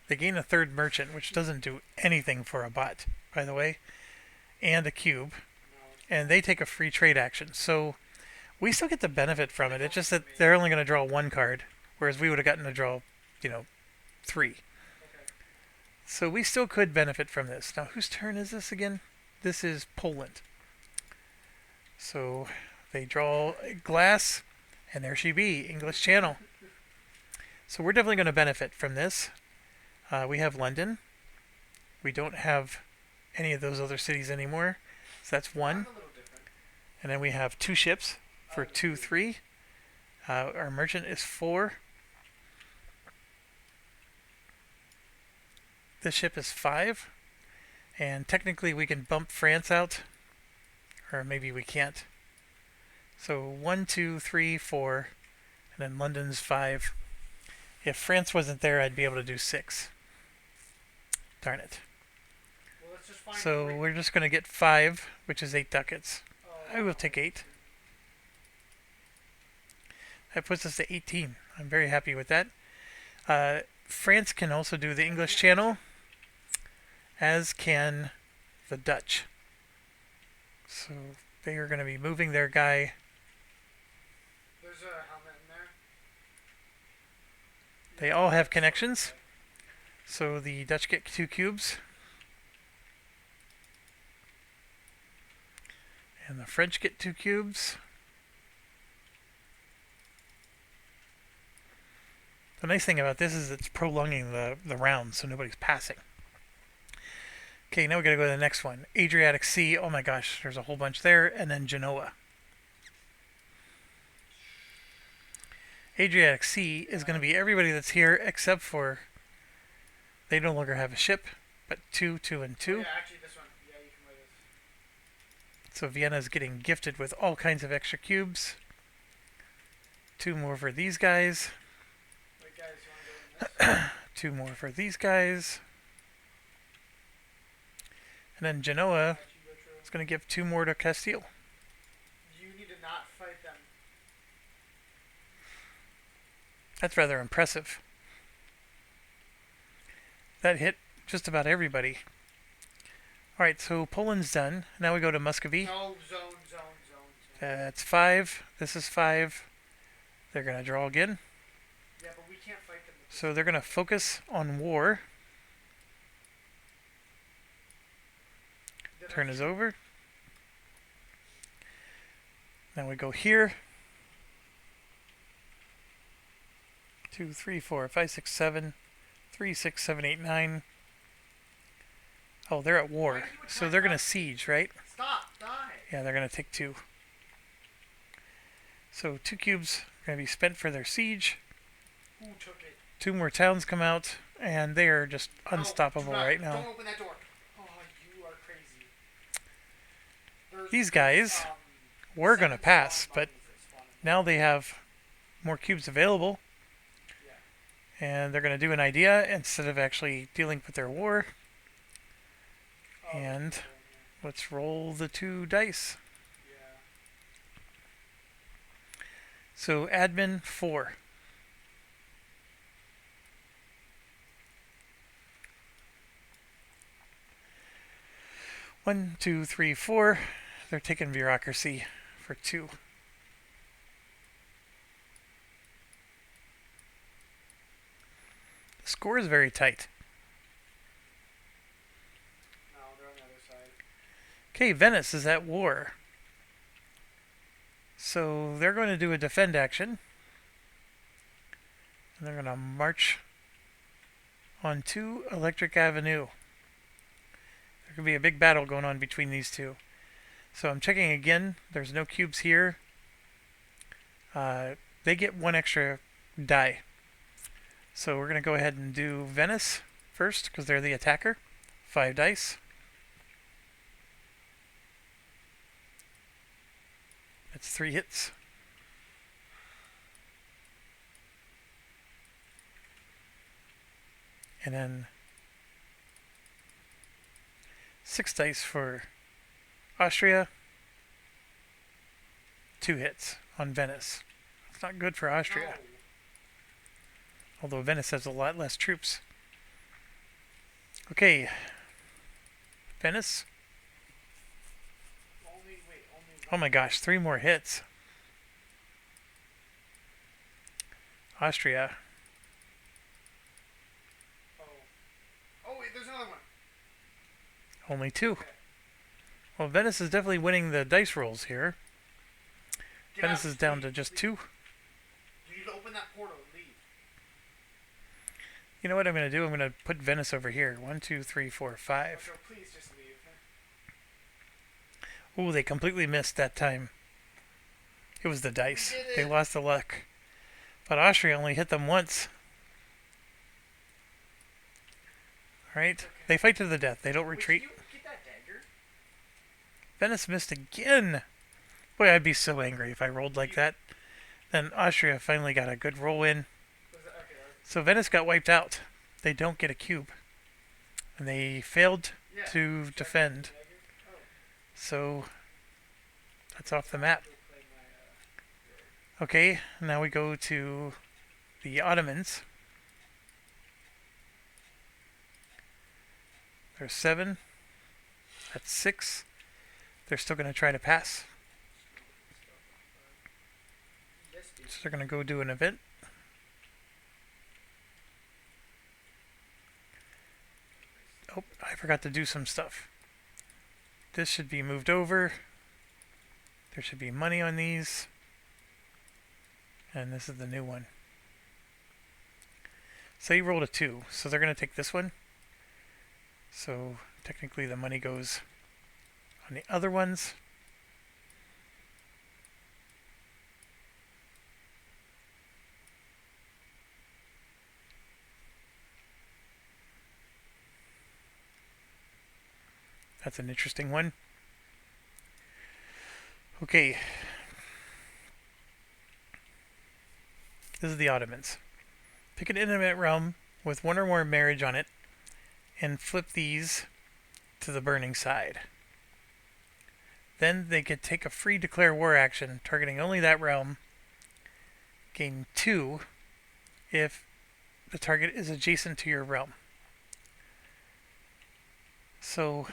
They gain a 3rd merchant, which doesn't do anything for a bot, by the way, and a cube. And they take a free trade action. So we still get the benefit from it. It's just that they're only going to draw 1 card, whereas we would have gotten to draw, 3. Okay. So we still could benefit from this. Now, whose turn is this again? This is Poland. So they draw a glass, and there she be, English Channel. So we're definitely going to benefit from this. We have London. We don't have any of those other cities anymore. So that's 1. I'm a little different. And then we have 2 ships for 2, 3. Our merchant is 4. This ship is 5. And technically we can bump France out. Or maybe we can't. So 1, 2, 3, 4. And then London's 5. If France wasn't there, I'd be able to do 6. Darn it. Well, let's just find So 3. we're just going to get 5, which is 8 ducats. Oh, I will take 8. That puts us to 18. I'm very happy with that. France can also do the English Channel, as can the Dutch. So they are going to be moving their guy. There's a helmet in there. They all have connections. So the Dutch get 2 cubes. And the French get 2 cubes. The nice thing about this is it's prolonging the round, so nobody's passing. Okay, now we gotta go to the next one. Adriatic Sea. Oh my gosh, there's a whole bunch there. And then Genoa. Adriatic Sea is going to be everybody that's here except for they no longer have a ship, but 2, 2, and 2. Oh, yeah, actually, this one. Yeah, you can write this. So Vienna is getting gifted with all kinds of extra cubes. 2 more for these guys. Wait, guys, you want to go in this? 2 more for these guys. And then Genoa Actually, retro. is going to give 2 more to Castile. You need to not fight them. That's rather impressive. That hit just about everybody. Alright, so Poland's done. Now we go to Muscovy. No, zone. That's 5. This is 5. They're going to draw again. Yeah, but we can't fight them. So they're going to focus on war. Turn is over. Now we go here. 2, 3, 4, 5, 6, 7, 3, 6, 7, 8, 9. Oh, they're at Why war. are you So attacking they're going to us? siege, right? Stop! Die! Yeah, they're going to take 2. So 2 cubes are going to be spent for their siege. Who took it? 2 more towns come out, and they are just No, unstoppable do not. right now. Don't open that door. Oh, you are crazy. There's, These guys were going to 7 pass, spawn but bunnies that spawn in now they have more cubes available, there. and they're going to do an idea instead of actually dealing with their war. Yeah. And Yeah. let's roll the 2 dice. Yeah. So admin 4. One, two, three, 4. They're taking bureaucracy for 2. The score is very tight. No, they're on the other side. Okay, Venice is at war. So they're going to do a defend action. And they're going to march on to Electric Avenue. There could be a big battle going on between these two. So I'm checking again. There's no cubes here. They get 1 extra die. So we're going to go ahead and do Venice first because they're the attacker. 5 dice. That's 3 hits. And then 6 dice for Austria. 2 hits on Venice. It's not good for Austria, No. although Venice has a lot less troops. Okay, Venice. Only Oh my gosh, 3 more hits. Austria. Oh. Oh, wait, there's another one. Only 2. Okay. Well, Venice is definitely winning the dice rolls here. Get Venice out. is down Leave, to just leave. 2. You need to open that portal and leave. You know what I'm going to do? I'm going to put Venice over here. 1, 2, 3, 4, 5. Joe, please just leave. Ooh, they completely missed that time. It was the dice. We did They it. lost the luck. But Austria only hit them once. Alright? They fight to the death. They don't Wait, retreat. you get that dagger? Venice missed again. Boy, I'd be so angry if I rolled like that. Then Austria finally got a good roll in. Was that, okay, So Venice got wiped out. They don't get a cube. And they failed Yeah. to defend. dagger? Oh. So that's off the map. Go play my, Okay, now we go to the Ottomans. There's 7. That's 6. They're still going to try to pass. yes, dude. So they're going to go do an event. Oh, I forgot to do some stuff. This should be moved over. There should be money on these. And this is the new one. So you rolled a 2, so they're going to take this one. So technically the money goes on the other ones. That's an interesting one. Okay. This is the Ottomans. Pick an intimate realm with 1 or more marriage on it and flip these to the burning side. Then they could take a free declare war action targeting only that realm. Gain 2 if the target is adjacent to your realm. So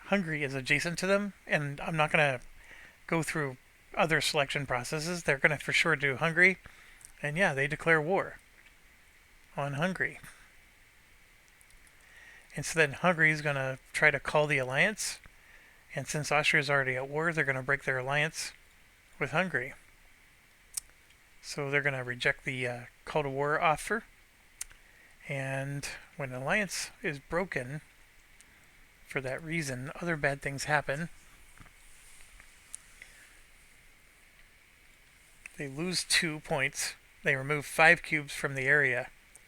Hungary is adjacent to them, and I'm not going to go through other selection processes. They're going to for sure do Hungary, and yeah, they declare war on Hungary. And so then Hungary is going to try to call the alliance, and since Austria is already at war, they're going to break their alliance with Hungary. So they're going to reject the call to war offer. And when an alliance is broken, for that reason, other bad things happen. They lose 2 points. They remove 5 cubes from the area.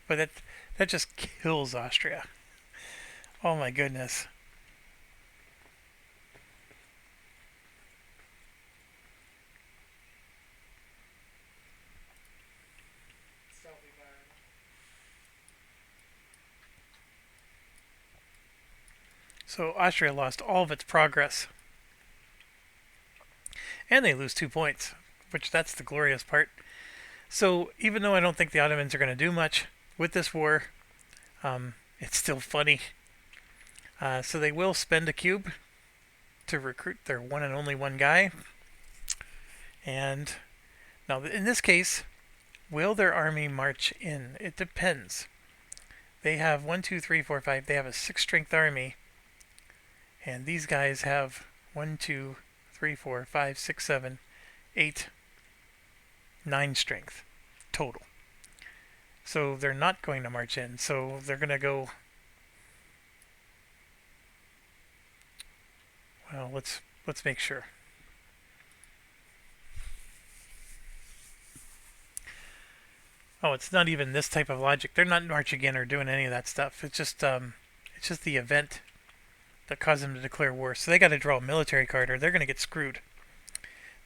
But that just kills Austria. Oh my goodness. Stealthy fire. So Austria lost all of its progress. And they lose 2 points, which that's the glorious part. So even though I don't think the Ottomans are going to do much with this war, it's still funny. So they will spend a cube to recruit their one and only one guy. And now in this case, will their army march in? It depends. They have 1, 2, 3, 4, 5. They have a 6 strength army. And these guys have 1, 2, 3, 4, 5, 6, 7, 8, 9 strength total. So they're not going to march in. So they're going to go. Well, let's make sure. Oh, it's not even this type of logic. They're not marching in or doing any of that stuff. It's just the event that caused them to declare war. So they got to draw a military card, or they're going to get screwed.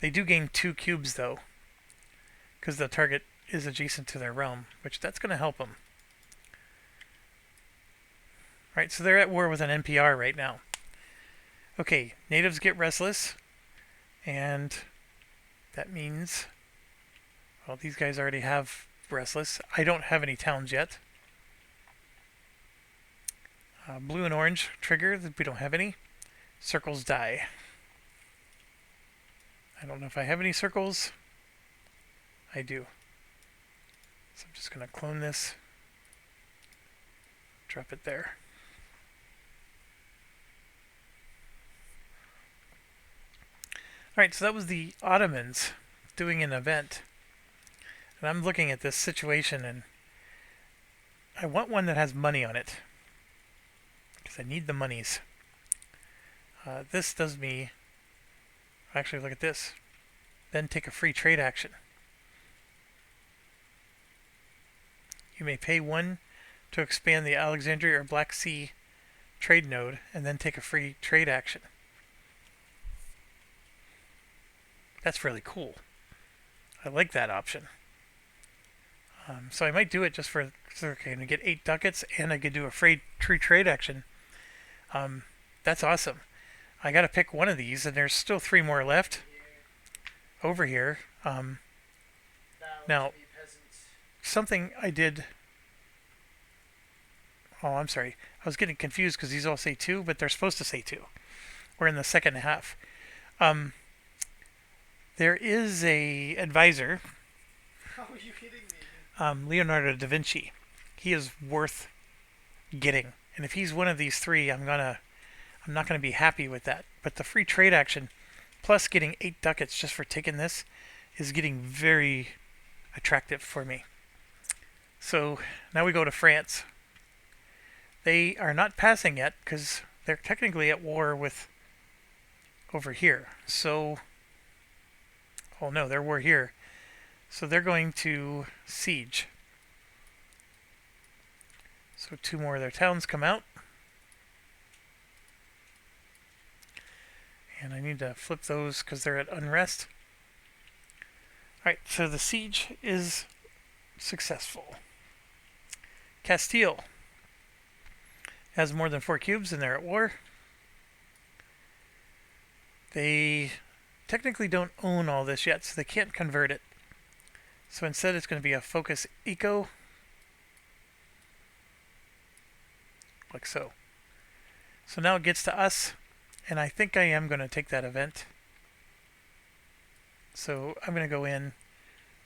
They do gain 2 cubes though, because the target is adjacent to their realm, which that's going to help them. Right, so they're at war with an NPR right now. Okay, natives get restless, and that means, well, these guys already have restless. I don't have any towns yet. Blue and orange trigger, we don't have any. Circles die. I don't know if I have any circles. I do. So I'm just going to clone this. Drop it there. Alright, so that was the Ottomans doing an event. And I'm looking at this situation, and I want one that has money on it, because I need the monies. This does me... Actually, look at this. Then take a free trade action. You may pay 1 to expand the Alexandria or Black Sea trade node, and then take a free trade action. That's really cool. I like that option. So I might do it just for, okay, I'm going to get 8 ducats, and I could do a free trade action. That's awesome. I got to pick one of these, and there's still 3 more left over here. Now, something I did... Oh, I'm sorry. I was getting confused because these all say 2, but they're supposed to say 2. We're in the second half. There is a advisor, How are you kidding me? Leonardo da Vinci. He is worth getting, and if he's one of these 3, I'm not gonna be happy with that. But the free trade action, plus getting 8 ducats just for taking this, is getting very attractive for me. So now we go to France. They are not passing yet because they're technically at war with over here. So, oh no, they're war here. So they're going to siege. So 2 more of their towns come out. And I need to flip those because they're at unrest. Alright, so the siege is successful. Castile has more than 4 cubes and they're at war. They technically don't own all this yet, so they can't convert it. So instead it's going to be a focus eco. Like so. So now it gets to us, and I think I am going to take that event. So I'm going to go in.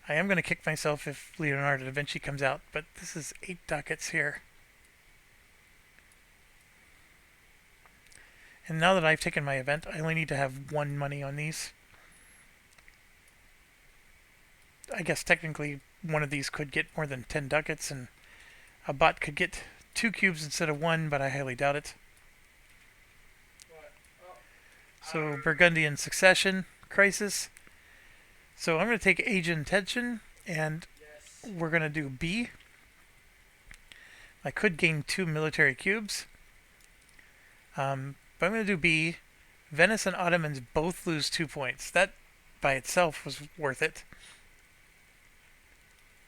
I am going to kick myself if Leonardo da Vinci comes out, but this is 8 ducats here. And now that I've taken my event, I only need to have 1 money on these. I guess technically one of these could get more than 10 ducats, and a bot could get 2 cubes instead of 1, but I highly doubt it. What? Oh, So Burgundian succession crisis. So I'm going to take age intention, and yes. we're going to do B. I could gain 2 military cubes. But I'm going to do B. Venice and Ottomans both lose 2 points. That by itself was worth it.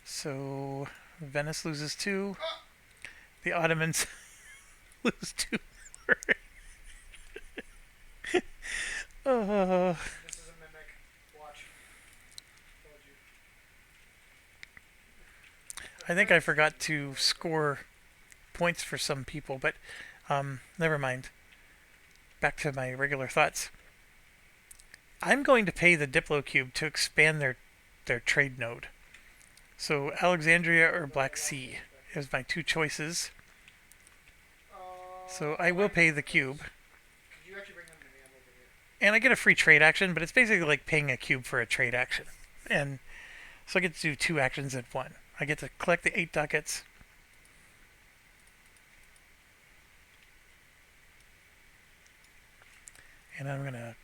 So Venice loses 2. The Ottomans lose 2. Oh, This is a mimic. Watch. Told you. I think I forgot to score points for some people, but never mind. Back to my regular thoughts. I'm going to pay the Diplo Cube to expand their trade node. So Alexandria or Black Sea is my 2 choices. So I will pay the cube. Could you actually bring them to me? I'm over here. And I get a free trade action, but it's basically like paying a cube for a trade action. And so I get to do 2 actions at 1. I get to collect the 8 ducats. And I'm going to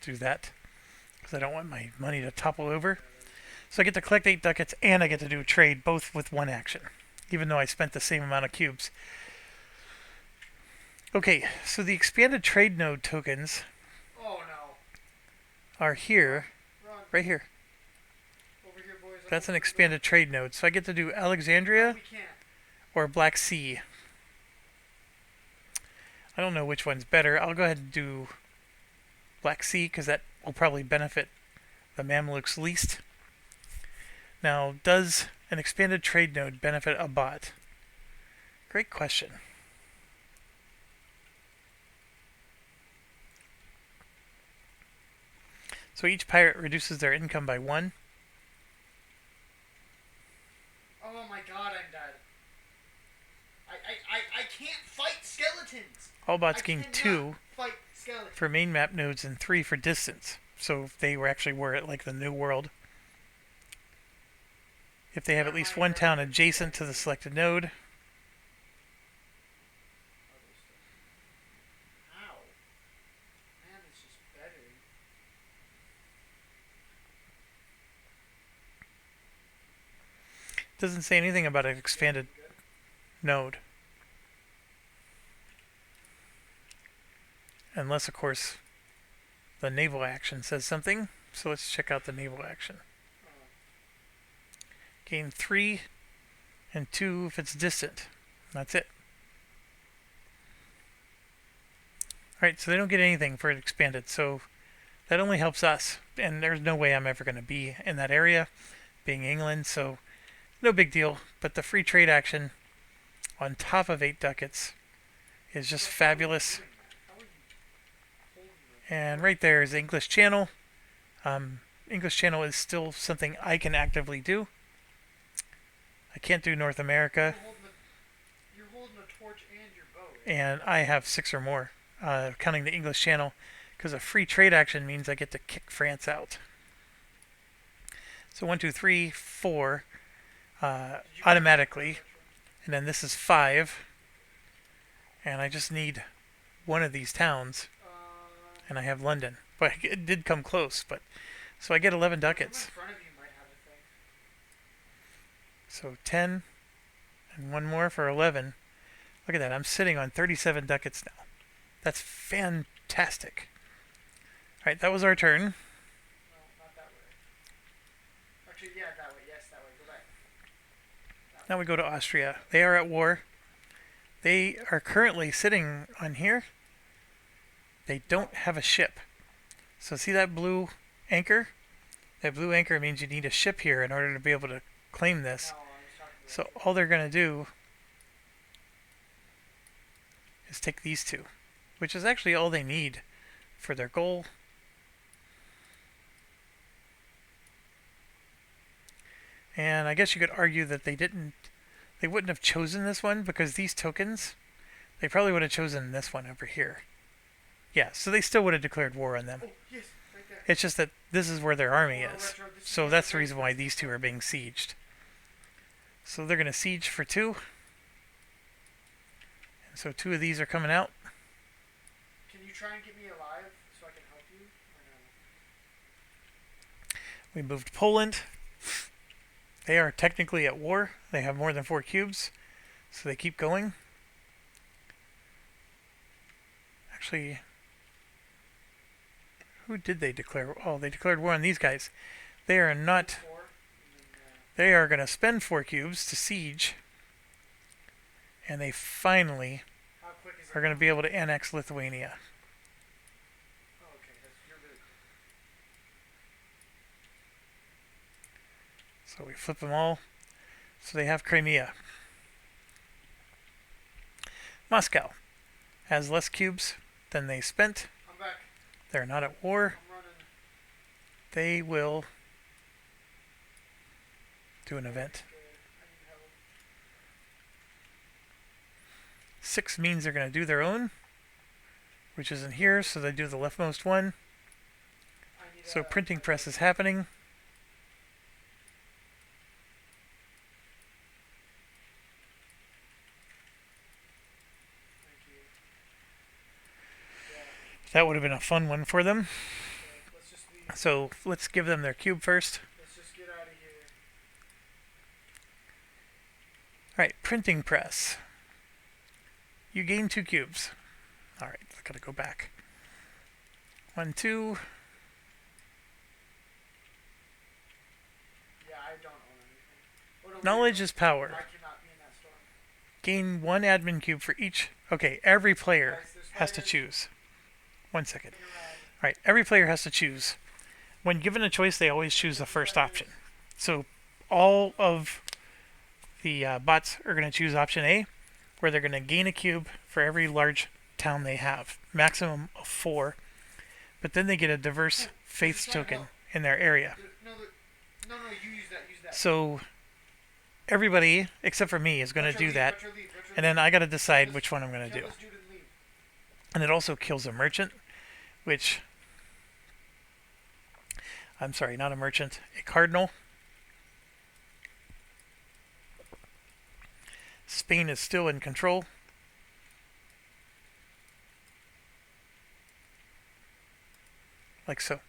do that because I don't want my money to topple over. So I get to collect 8 ducats and I get to do a trade both with 1 action, even though I spent the same amount of cubes. Okay, so the expanded trade node tokens Oh no. are here, Run. right here. Over here, boys. That's an expanded trade node. So I get to do Alexandria We can't. or Black Sea. I don't know which one's better. I'll go ahead and do Black Sea because that will probably benefit the Mamluks least. Now, does an expanded trade node benefit a bot? Great question. So each pirate reduces their income by 1. Oh my god, I'm dead. I can't fight skeletons. All bots I gain cannot 2 fight skeletons. for main map nodes and 3 for distance. So if they were at like the New World. If they have at least 1 town adjacent to the selected node. Ow. Man, it's just better. Doesn't say anything about an expanded node. Unless, of course, the naval action says something. So let's check out the naval action. Gain 3 and 2 if it's distant. That's it. Alright, so they don't get anything for it expanded. So that only helps us. And there's no way I'm ever going to be in that area, being England. So no big deal. But the free trade action on top of 8 ducats is just fabulous. And right there is English Channel. English Channel is still something I can actively do. I can't do North America. You're holding a torch and your bow. And I have 6 or more, counting the English Channel, because a free trade action means I get to kick France out. So 1, 2, 3, 4, automatically. And then this is 5. And I just need one of these towns. And I have London. But it did come close. But so I get 11 ducats. In front of you might have a thing. So 10 and 1 more for 11. Look at that. I'm sitting on 37 ducats now. That's fantastic. Alright, that was our turn. No, not that way. Actually, yeah, that way. Yes, that way. Go back. Now we go to Austria. They are at war. They are currently sitting on here. They don't have a ship. So see that blue anchor? That blue anchor means you need a ship here in order to be able to claim this. No, I was talking about So all they're going to do is take these 2, which is actually all they need for their goal. And I guess you could argue that they wouldn't have chosen this one because these tokens, they probably would have chosen this one over here. Yeah, so they still would have declared war on them. Oh, yes. It's just that this is where their army Or is. retro, this is So retro that's the race reason why versus these two retro. are being sieged. So they're going to siege for 2. And so 2 of these are coming out. Can you try and get me alive so I can help you? Or no? We moved Poland. They are technically at war. They have more than 4 cubes. So they keep going. Actually, who did they declare? Oh, they declared war on these guys. They are not. 4, and then, They are going to spend 4 cubes to siege. And they finally how quick is it? are going to be able to annex Lithuania. Oh, okay, you're really quick. So we flip them all. So they have Crimea. Moscow has less cubes than they spent. I'm back. They're not at war. I'm running. They will do an event. Good. I need help. 6 means they're going to do their own, which isn't here, so they do the leftmost one. I need So printing press is happening. Thank you. Yeah. That would have been a fun one for them. Okay, let's just leave. So let's give them their cube first. Let's just get out of here. Alright, printing press. You gain 2 cubes. Alright, I gotta go back. 1, 2. Yeah, I don't own anything. Oh, no, Knowledge wait. is power. I cannot be in that storm. Gain 1 admin cube for each. Okay, every player Guys, there's has to spiders choose. 1 second. spinning around. Alright, every player has to choose. When given a choice, they always choose the first option. So all of the bots are going to choose option A, where they're going to gain a cube for every large town they have, maximum of 4. But then they get a diverse faiths token in their area. No, you use that. Use that. So everybody, except for me, is going to Retro do leave, that. retro leave, retro And then I got to decide leave. which one I'm going to Tell do. this dude to leave. And it also kills a merchant, which... I'm sorry, not a merchant, a cardinal. Spain is still in control. Like so.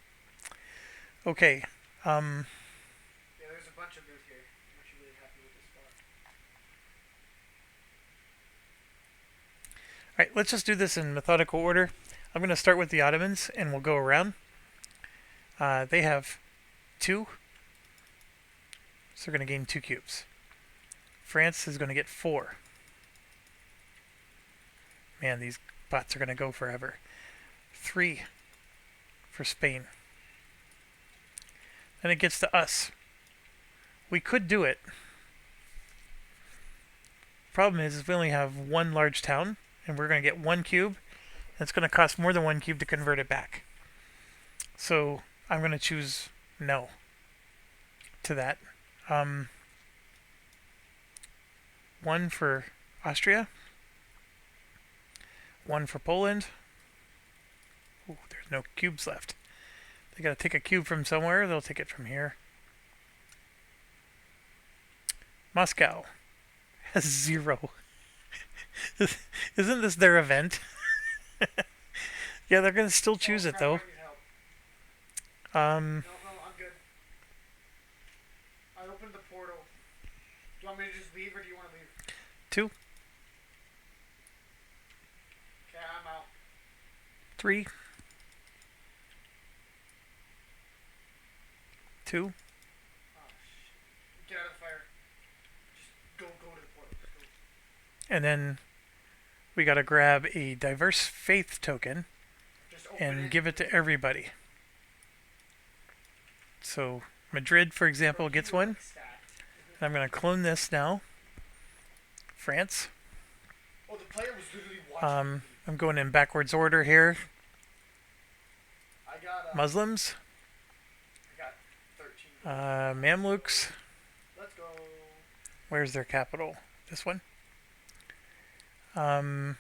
Okay. Yeah, there's a bunch of loot here. I'm actually really happy with this spot. Alright, let's just do this in methodical order. I'm going to start with the Ottomans, and we'll go around. They have 2. So they're going to gain 2 cubes. France is going to get 4. Man, these bots are going to go forever. 3 for Spain. Then it gets to us. We could do it. Problem is we only have 1 large town, and we're going to get 1 cube. And it's going to cost more than 1 cube to convert it back. So I'm going to choose no to that. 1 for Austria. 1 for Poland. Ooh, there's no cubes left. They gotta take a cube from somewhere. They'll take it from here. Moscow has 0. Isn't this their event? Yeah, they're gonna still choose Oh, it crap, though. I need help. Um, No, I'm good. I opened the portal. Do you want me to just leave or do you want to leave? 2, Okay, I'm out. 3, 2. Oh, shit. Get out of the fire. Just go to the portal. Just go. And then we gotta grab a diverse faith token Just open and give it to everybody. So Madrid, for example, Bro, gets you are, one. like, stacked, isn't it? And I'm gonna clone this now. France. Oh, the player was literally watching. I'm going in backwards order here. I got Muslims, 13. Mamluks. Let's go. Where's their capital? This one. After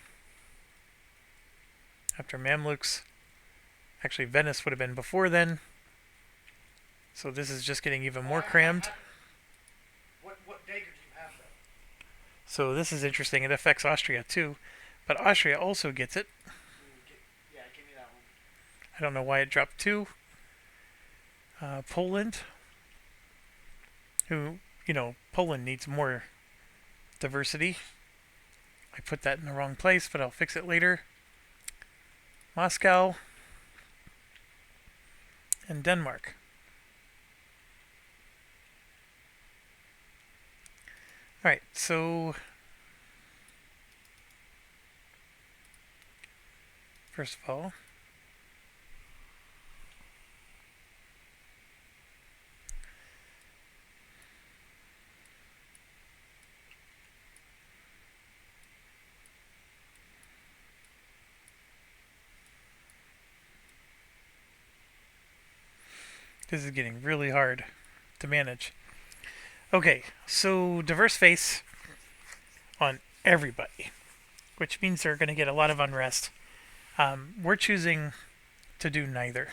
Mamluks, Actually, Venice would have been before then. So this is just getting even more crammed. What dagger do you have though? So this is interesting. It affects Austria too. But Austria also gets it. Yeah, give me that one. I don't know why it dropped 2. Poland, Poland needs more diversity. I put that in the wrong place, but I'll fix it later. Moscow and Denmark. Alright, so first of all, this is getting really hard to manage. Okay, so diverse face on everybody, which means they're going to get a lot of unrest. We're choosing to do neither.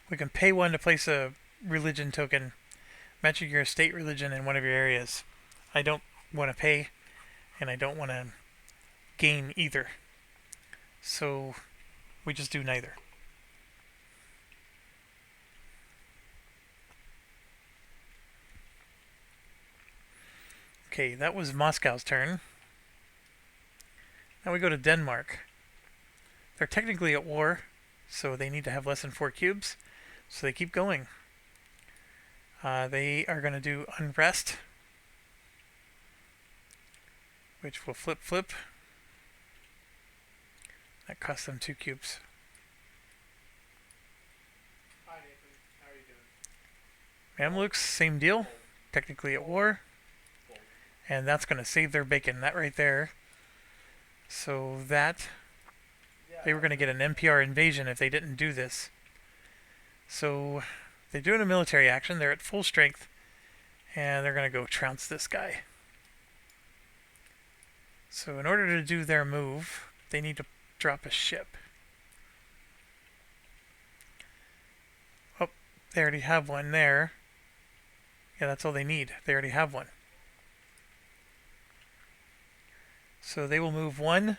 We can pay 1 to place a religion token matching your state religion in one of your areas. I don't want to pay, and I don't want to gain either. So we just do neither. Okay, that was Moscow's turn. Now we go to Denmark. They're technically at war, so they need to have less than 4 cubes. So they keep going. They are going to do unrest, which will flip. That costs them 2 cubes. Hi Nathan, how are you doing? Mamluks, same deal. Technically at war. And that's going to save their bacon, that right there. So that, they were going to get an NPR invasion if they didn't do this. So they're doing a military action. They're at full strength. And they're going to go trounce this guy. So in order to do their move, they need to drop a ship. Oh, they already have one there. Yeah, that's all they need. They already have one. So they will move 1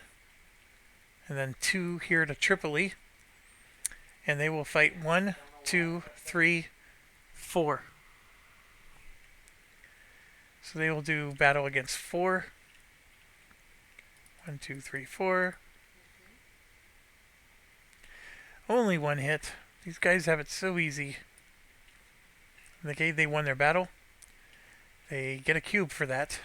and then 2 here to Tripoli. And they will fight 1, 2, 3, 4. So they will do battle against 4. 1, 2, 3, 4. Only 1 hit. These guys have it so easy. Okay, they won their battle. They get a cube for that.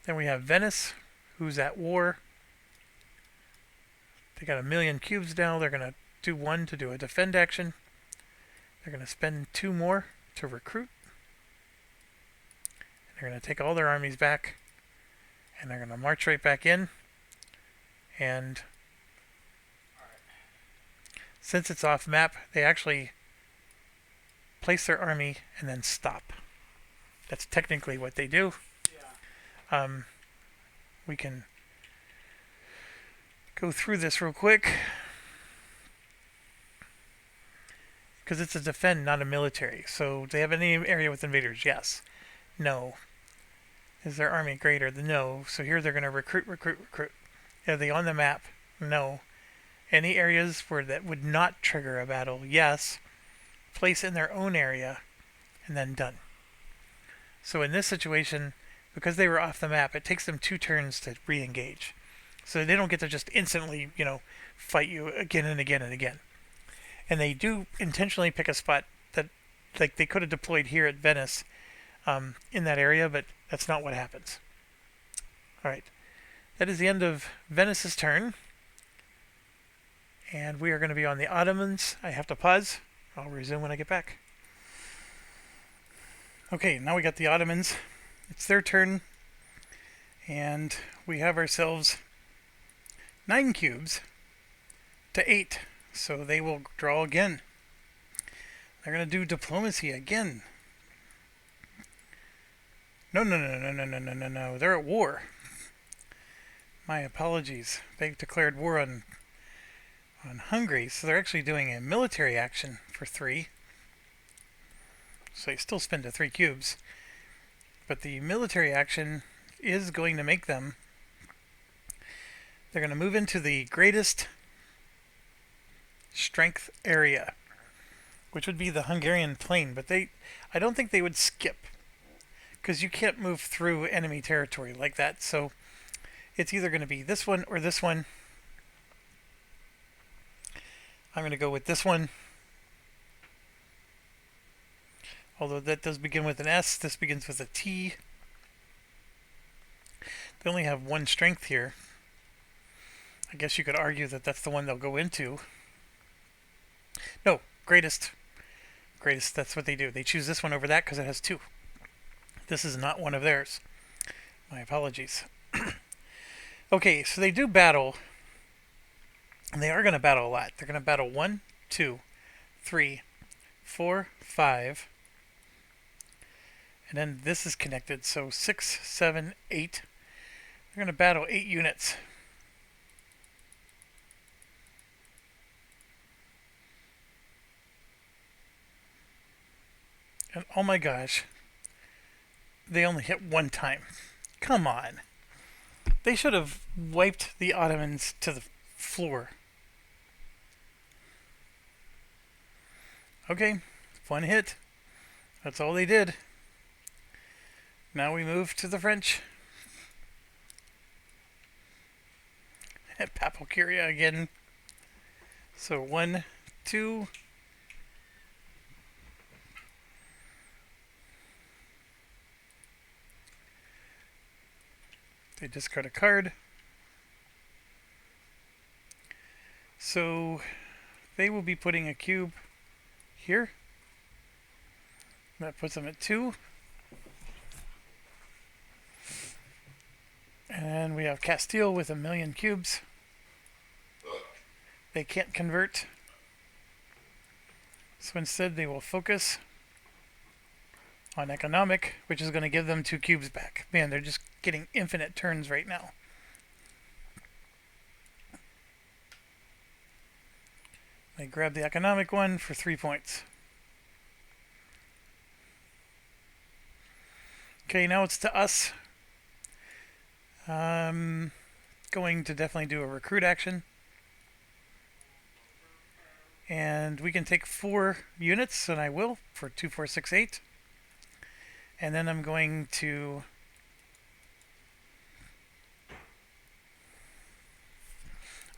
Then we have Venice, who's at war. They got 1,000,000 cubes now. They're going to do 1 to do a defend action. They're going to spend 2 more to recruit. And they're going to take all their armies back. And they're going to march right back in. And since it's off map, they actually place their army and then stop. That's technically what they do. We can go through this real quick because it's a defend, not a military. So do they have any area with invaders? Yes. No. Is their army greater? No. So here they're going to recruit. Are they on the map? No. Any areas where that would not trigger a battle? Yes. Place in their own area and then done. So in this situation, because they were off the map, it takes them 2 turns to re-engage. So they don't get to just instantly, fight you again and again and again. And they do intentionally pick a spot that, like, they could have deployed here at Venice in that area, but that's not what happens. Alright. That is the end of Venice's turn. And we are going to be on the Ottomans. I have to pause. I'll resume when I get back. Okay, now we got the Ottomans. It's their turn, and we have ourselves 9 cubes to 8, so they will draw again. They're going to do diplomacy again. No, they're at war. My apologies. They've declared war on Hungary, so they're actually doing a military action for 3. So they still spend the 3 cubes. But the military action is going to make them... They're going to move into the greatest strength area, which would be the Hungarian plain. But I don't think they would skip, because you can't move through enemy territory like that. So it's either going to be this one or this one. I'm going to go with this one. Although that does begin with an S, this begins with a T. They only have 1 strength here. I guess you could argue that that's the one they'll go into. No, greatest. Greatest, that's what they do. They choose this one over that because it has 2. This is not one of theirs. My apologies. Okay, so they do battle. And they are going to battle a lot. They're going to battle 1, 2, 3, 4, 5. And then this is connected, so 6, 7, 8. They're going to battle 8 units. And oh my gosh, they only hit 1 time. Come on. They should have wiped the Ottomans to the floor. Okay, 1 hit. That's all they did. Now we move to the French. Papal Curia again. So 1, 2. They discard a card. So they will be putting a cube here. That puts them at 2. And we have Castile with 1,000,000 cubes. They can't convert. So instead they will focus on economic, which is going to give them 2 cubes back. Man, they're just getting infinite turns right now. They grab the economic one for 3 points. Okay, now it's to us. Going to definitely do a recruit action. And we can take 4 units, and I will, for 2, 4, 6, 8. And then I'm going to...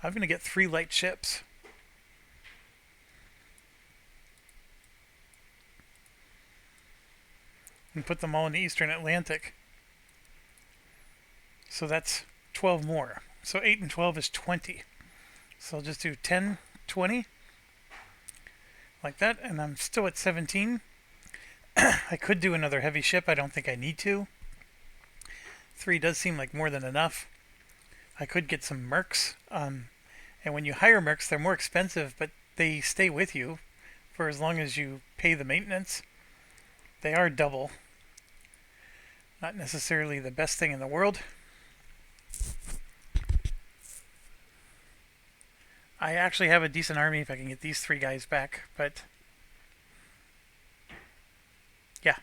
I'm going to get 3 light ships. And put them all in the Eastern Atlantic. So that's 12 more. So 8 and 12 is 20. So I'll just do 10, 20. Like that, and I'm still at 17. I could do another heavy ship. I don't think I need to. 3 does seem like more than enough. I could get some mercs. And when you hire mercs, they're more expensive, but they stay with you for as long as you pay the maintenance. They are double. Not necessarily the best thing in the world. I actually have a decent army if I can get these 3 guys back, but yeah,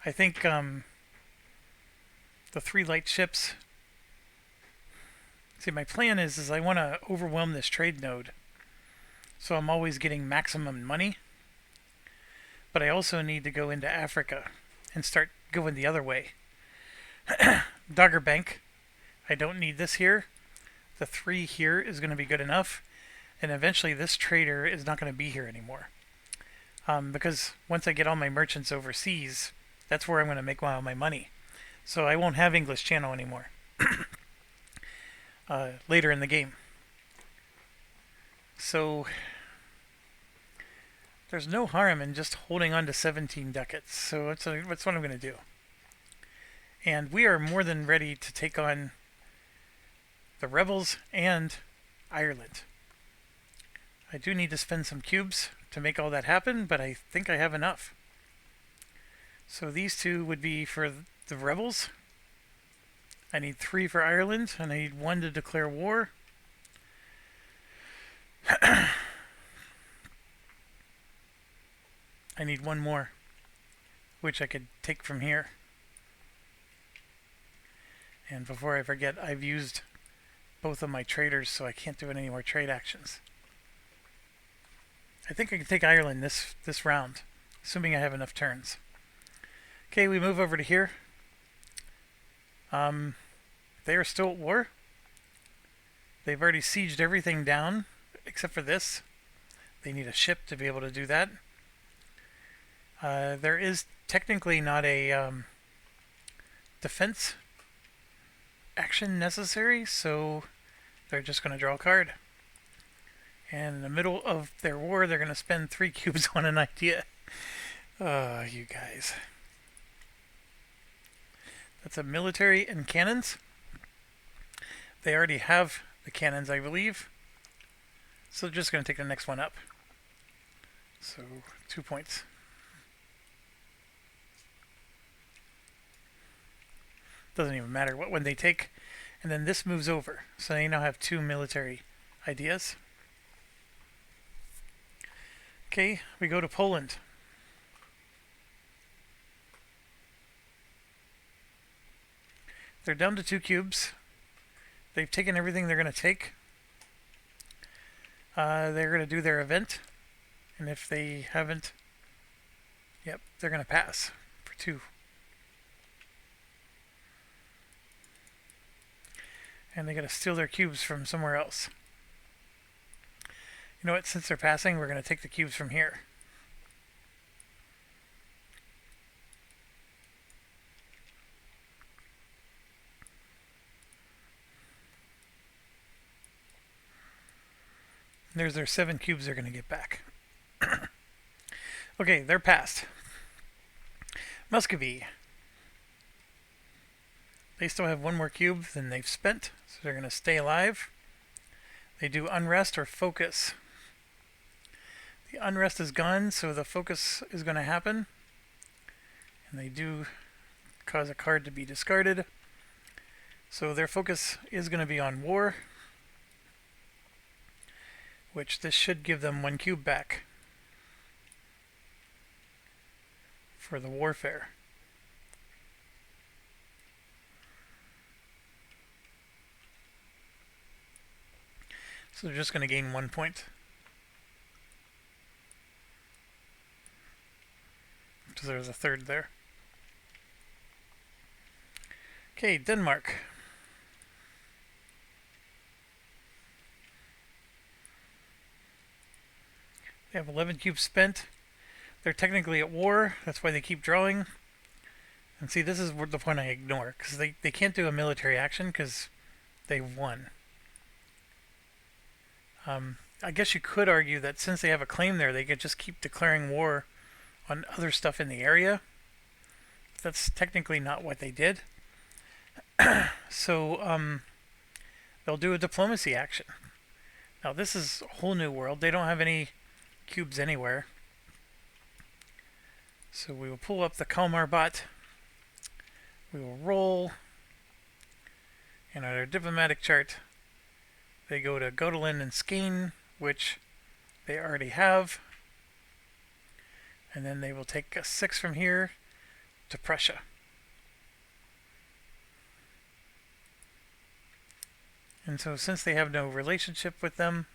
I think the 3 light ships. See, my plan is I want to overwhelm this trade node, so I'm always getting maximum money. But I also need to go into Africa and start going the other way. Dogger Bank. I don't need this here. The 3 here is going to be good enough. And eventually this trader is not going to be here anymore. Because once I get all my merchants overseas, that's where I'm going to make all my money. So I won't have English Channel anymore. Later in the game. So there's no harm in just holding on to 17 ducats. So that's what I'm going to do. And we are more than ready to take on the rebels and Ireland. I do need to spend some cubes to make all that happen, but I think I have enough. So these 2 would be for the rebels. I need 3 for Ireland, and I need 1 to declare war. I need 1 more, which I could take from here. And before I forget, I've used both of my traders, so I can't do any more trade actions. I think I can take Ireland this round, assuming I have enough turns. Okay, we move over to here. They are still at war. They've already sieged everything down, except for this. They need a ship to be able to do that. There is technically not a defense action necessary, so they're just going to draw a card. And in the middle of their war, they're going to spend 3 cubes on an idea. Oh, you guys. That's a military and cannons. They already have the cannons, I believe. So they're just going to take the next one up. So 2 points. Doesn't even matter what one they take. And then this moves over. So they now have 2 military ideas. Okay, we go to Poland. They're down to 2 cubes. They've taken everything they're going to take. They're going to do their event. And if they haven't, yep, they're going to pass for 2. And they got to steal their cubes from somewhere else. You know what? Since they're passing, we're going to take the cubes from here. There's their 7 cubes they're going to get back. Okay, they're passed. Muscovy. They still have 1 more cube than they've spent, so they're going to stay alive. They do unrest or focus. The unrest is gone, so the focus is going to happen. And they do cause a card to be discarded. So their focus is going to be on war, which this should give them 1 cube back for the warfare. So they're just going to gain 1 point. So there's a 3rd there. Okay, Denmark. They have 11 cubes spent. They're technically at war. That's why they keep drawing. And see, this is the point I ignore, because they can't do a military action because they've won. I guess you could argue that since they have a claim there, they could just keep declaring war on other stuff in the area. That's technically not what they did. So they'll do a diplomacy action. Now this is a whole new world. They don't have any cubes anywhere. So we will pull up the Kalmar bot. We will roll. And on our diplomatic chart, they go to Göttingen and Skane, which they already have. And then they will take a 6 from here to Prussia. And so since they have no relationship with them,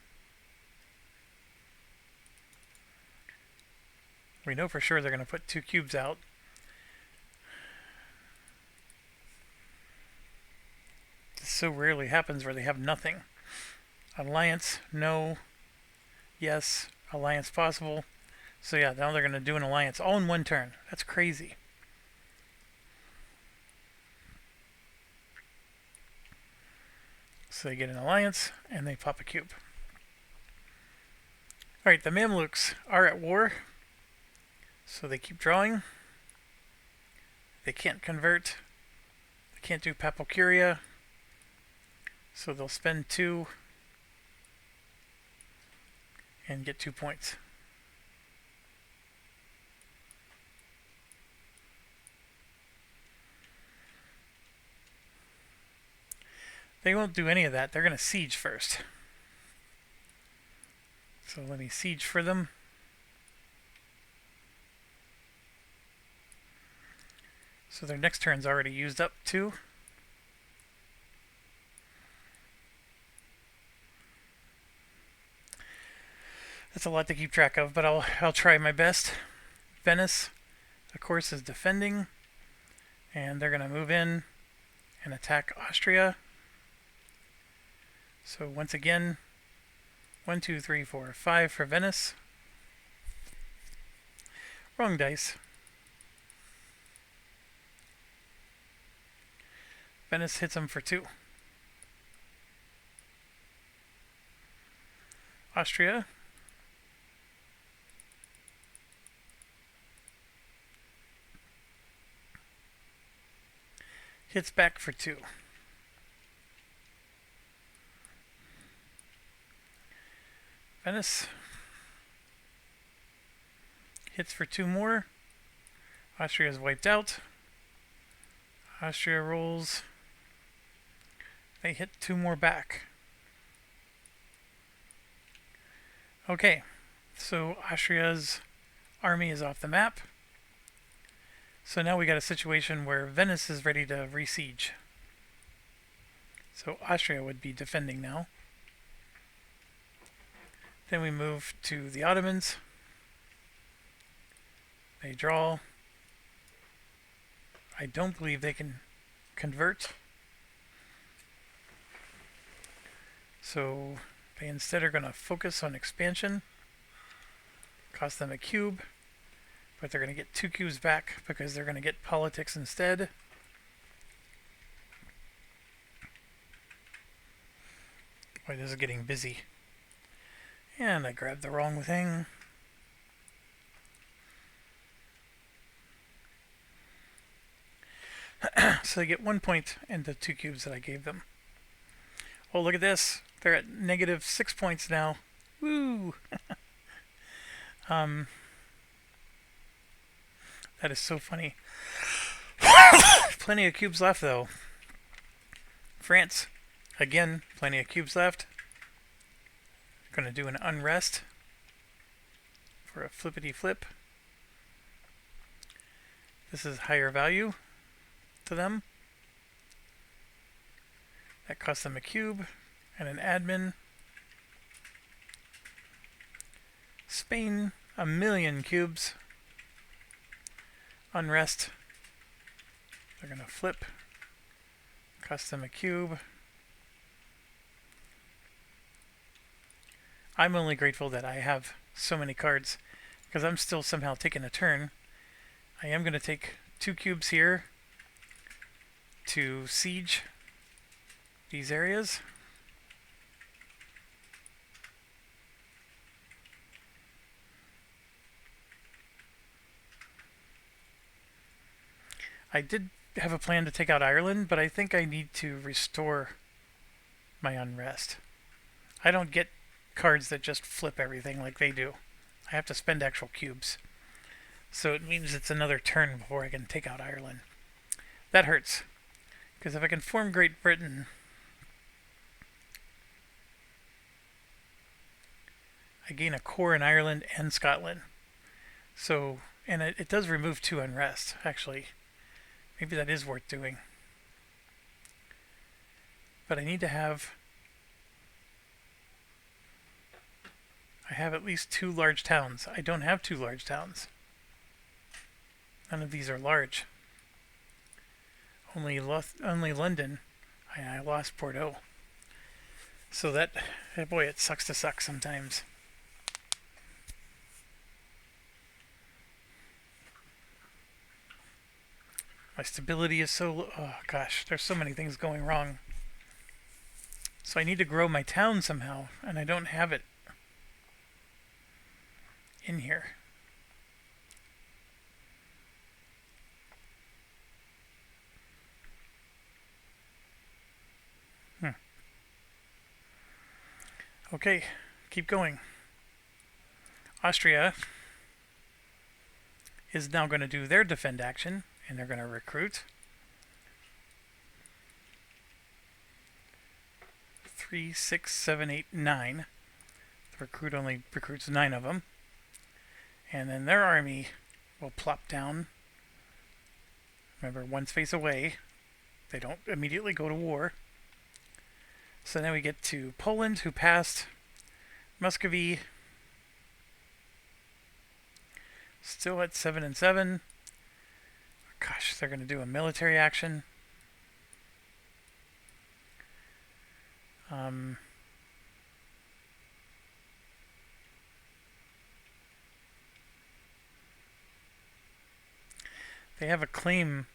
we know for sure they're going to put 2 cubes out. This so rarely happens where they have nothing. Alliance, no. Yes, alliance possible. So yeah, now they're going to do an alliance all in 1 turn. That's crazy. So they get an alliance and they pop a cube. Alright, the Mamluks are at war. So they keep drawing. They can't convert. They can't do Papal Curia. So they'll spend 2 and get 2 points. They won't do any of that. They're going to siege first. So let me siege for them. So their next turn's already used up too. That's a lot to keep track of, but I'll try my best. Venice, of course, is defending, and they're going to move in and attack Austria. So once again, 1, 2, 3, 4, 5 for Venice. Wrong dice. Venice hits them for 2. Austria hits back for 2. Venice hits for 2 more. Austria is wiped out. Austria rolls. They hit 2 more back. Okay, so Austria's army is off the map. So now we got a situation where Venice is ready to re-siege. So Austria would be defending now. Then we move to the Ottomans. They draw. I don't believe they can convert. So they instead are going to focus on expansion. Cost them a cube. But they're going to get 2 cubes back because they're going to get politics instead. Boy, this is getting busy. And I grabbed the wrong thing. So they get 1 point and the 2 cubes that I gave them. Oh, look at this. They're at negative 6 points now. Woo! That is so funny. Plenty of cubes left, though. France, again, plenty of cubes left. Going to do an unrest for a flippity flip. This is higher value to them. That costs them a cube and an admin. Spain, 1,000,000 cubes. Unrest. They're going to flip. Cost them a cube. I'm only grateful that I have so many cards because I'm still somehow taking a turn. I am going to take 2 cubes here to siege these areas. I did have a plan to take out Ireland, but I think I need to restore my unrest. I don't get cards that just flip everything like they do. I have to spend actual cubes. So it means it's another turn before I can take out Ireland. That hurts. Because if I can form Great Britain, I gain a core in Ireland and Scotland. So, and it does remove 2 unrest, actually. Maybe that is worth doing. But I need to have... I have at least 2 large towns. I don't have 2 large towns. None of these are large. Only London. I lost Bordeaux. So that... boy, it sucks to suck sometimes. My stability is so low. Oh gosh, there's so many things going wrong. So I need to grow my town somehow, and I don't have it in here. Okay, keep going. Austria is now going to do their defend action, and they're going to recruit. 3, 6, 7, 8, 9. The recruit only recruits 9 of them. And then their army will plop down. Remember, one space away. They don't immediately go to war. So now we get to Poland, who passed. Muscovy, still at 7 and 7. Gosh, they're going to do a military action. They have a claim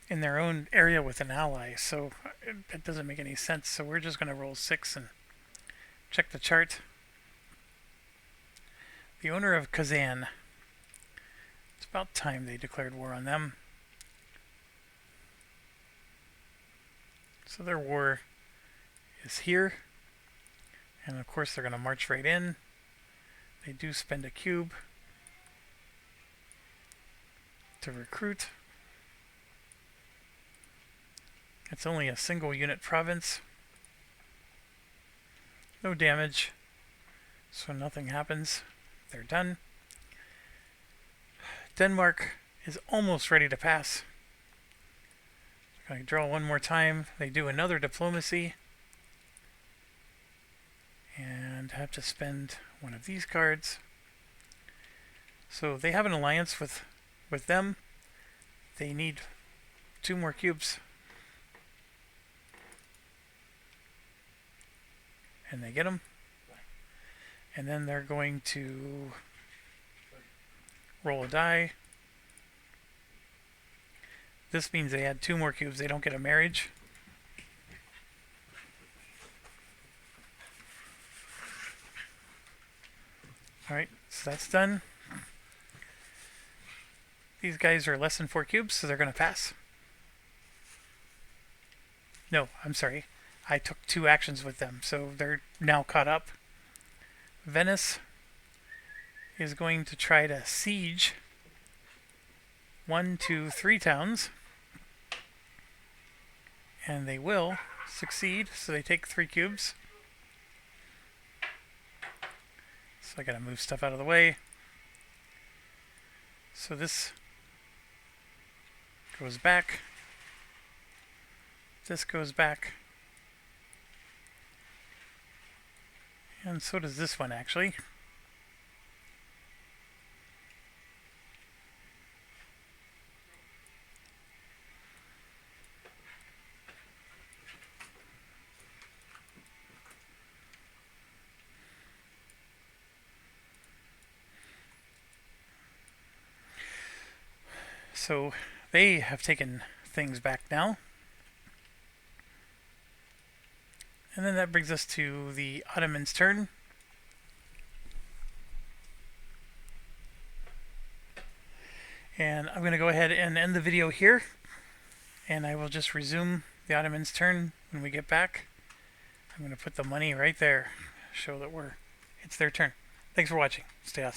in their own area with an ally, so that doesn't make any sense. So we're just going to roll 6 and check the chart. The owner of Kazan. It's about time they declared war on them. So their war is here. And of course they're going to march right in. They do spend a cube to recruit. It's only a single unit province. No damage, so nothing happens. They're done. Denmark is almost ready to pass. I draw one more time. They do another diplomacy. And have to spend one of these cards. So they have an alliance with them. They need 2 more cubes. And they get them. And then they're going to roll a die. This means they add 2 more cubes. They don't get a marriage. Alright, so that's done. These guys are less than 4 cubes, so they're going to pass. No, I'm sorry. I took 2 actions with them, so they're now caught up. Venice is going to try to siege 1, 2, 3 towns. And they will succeed, so they take 3 cubes. So I gotta move stuff out of the way. So this goes back. This goes back. And so does this one, actually. So they have taken things back now. And then that brings us to the Ottomans' turn. And I'm going to go ahead and end the video here. And I will just resume the Ottomans' turn when we get back. I'm going to put the money right there. Show that it's their turn. Thanks for watching. Stay awesome.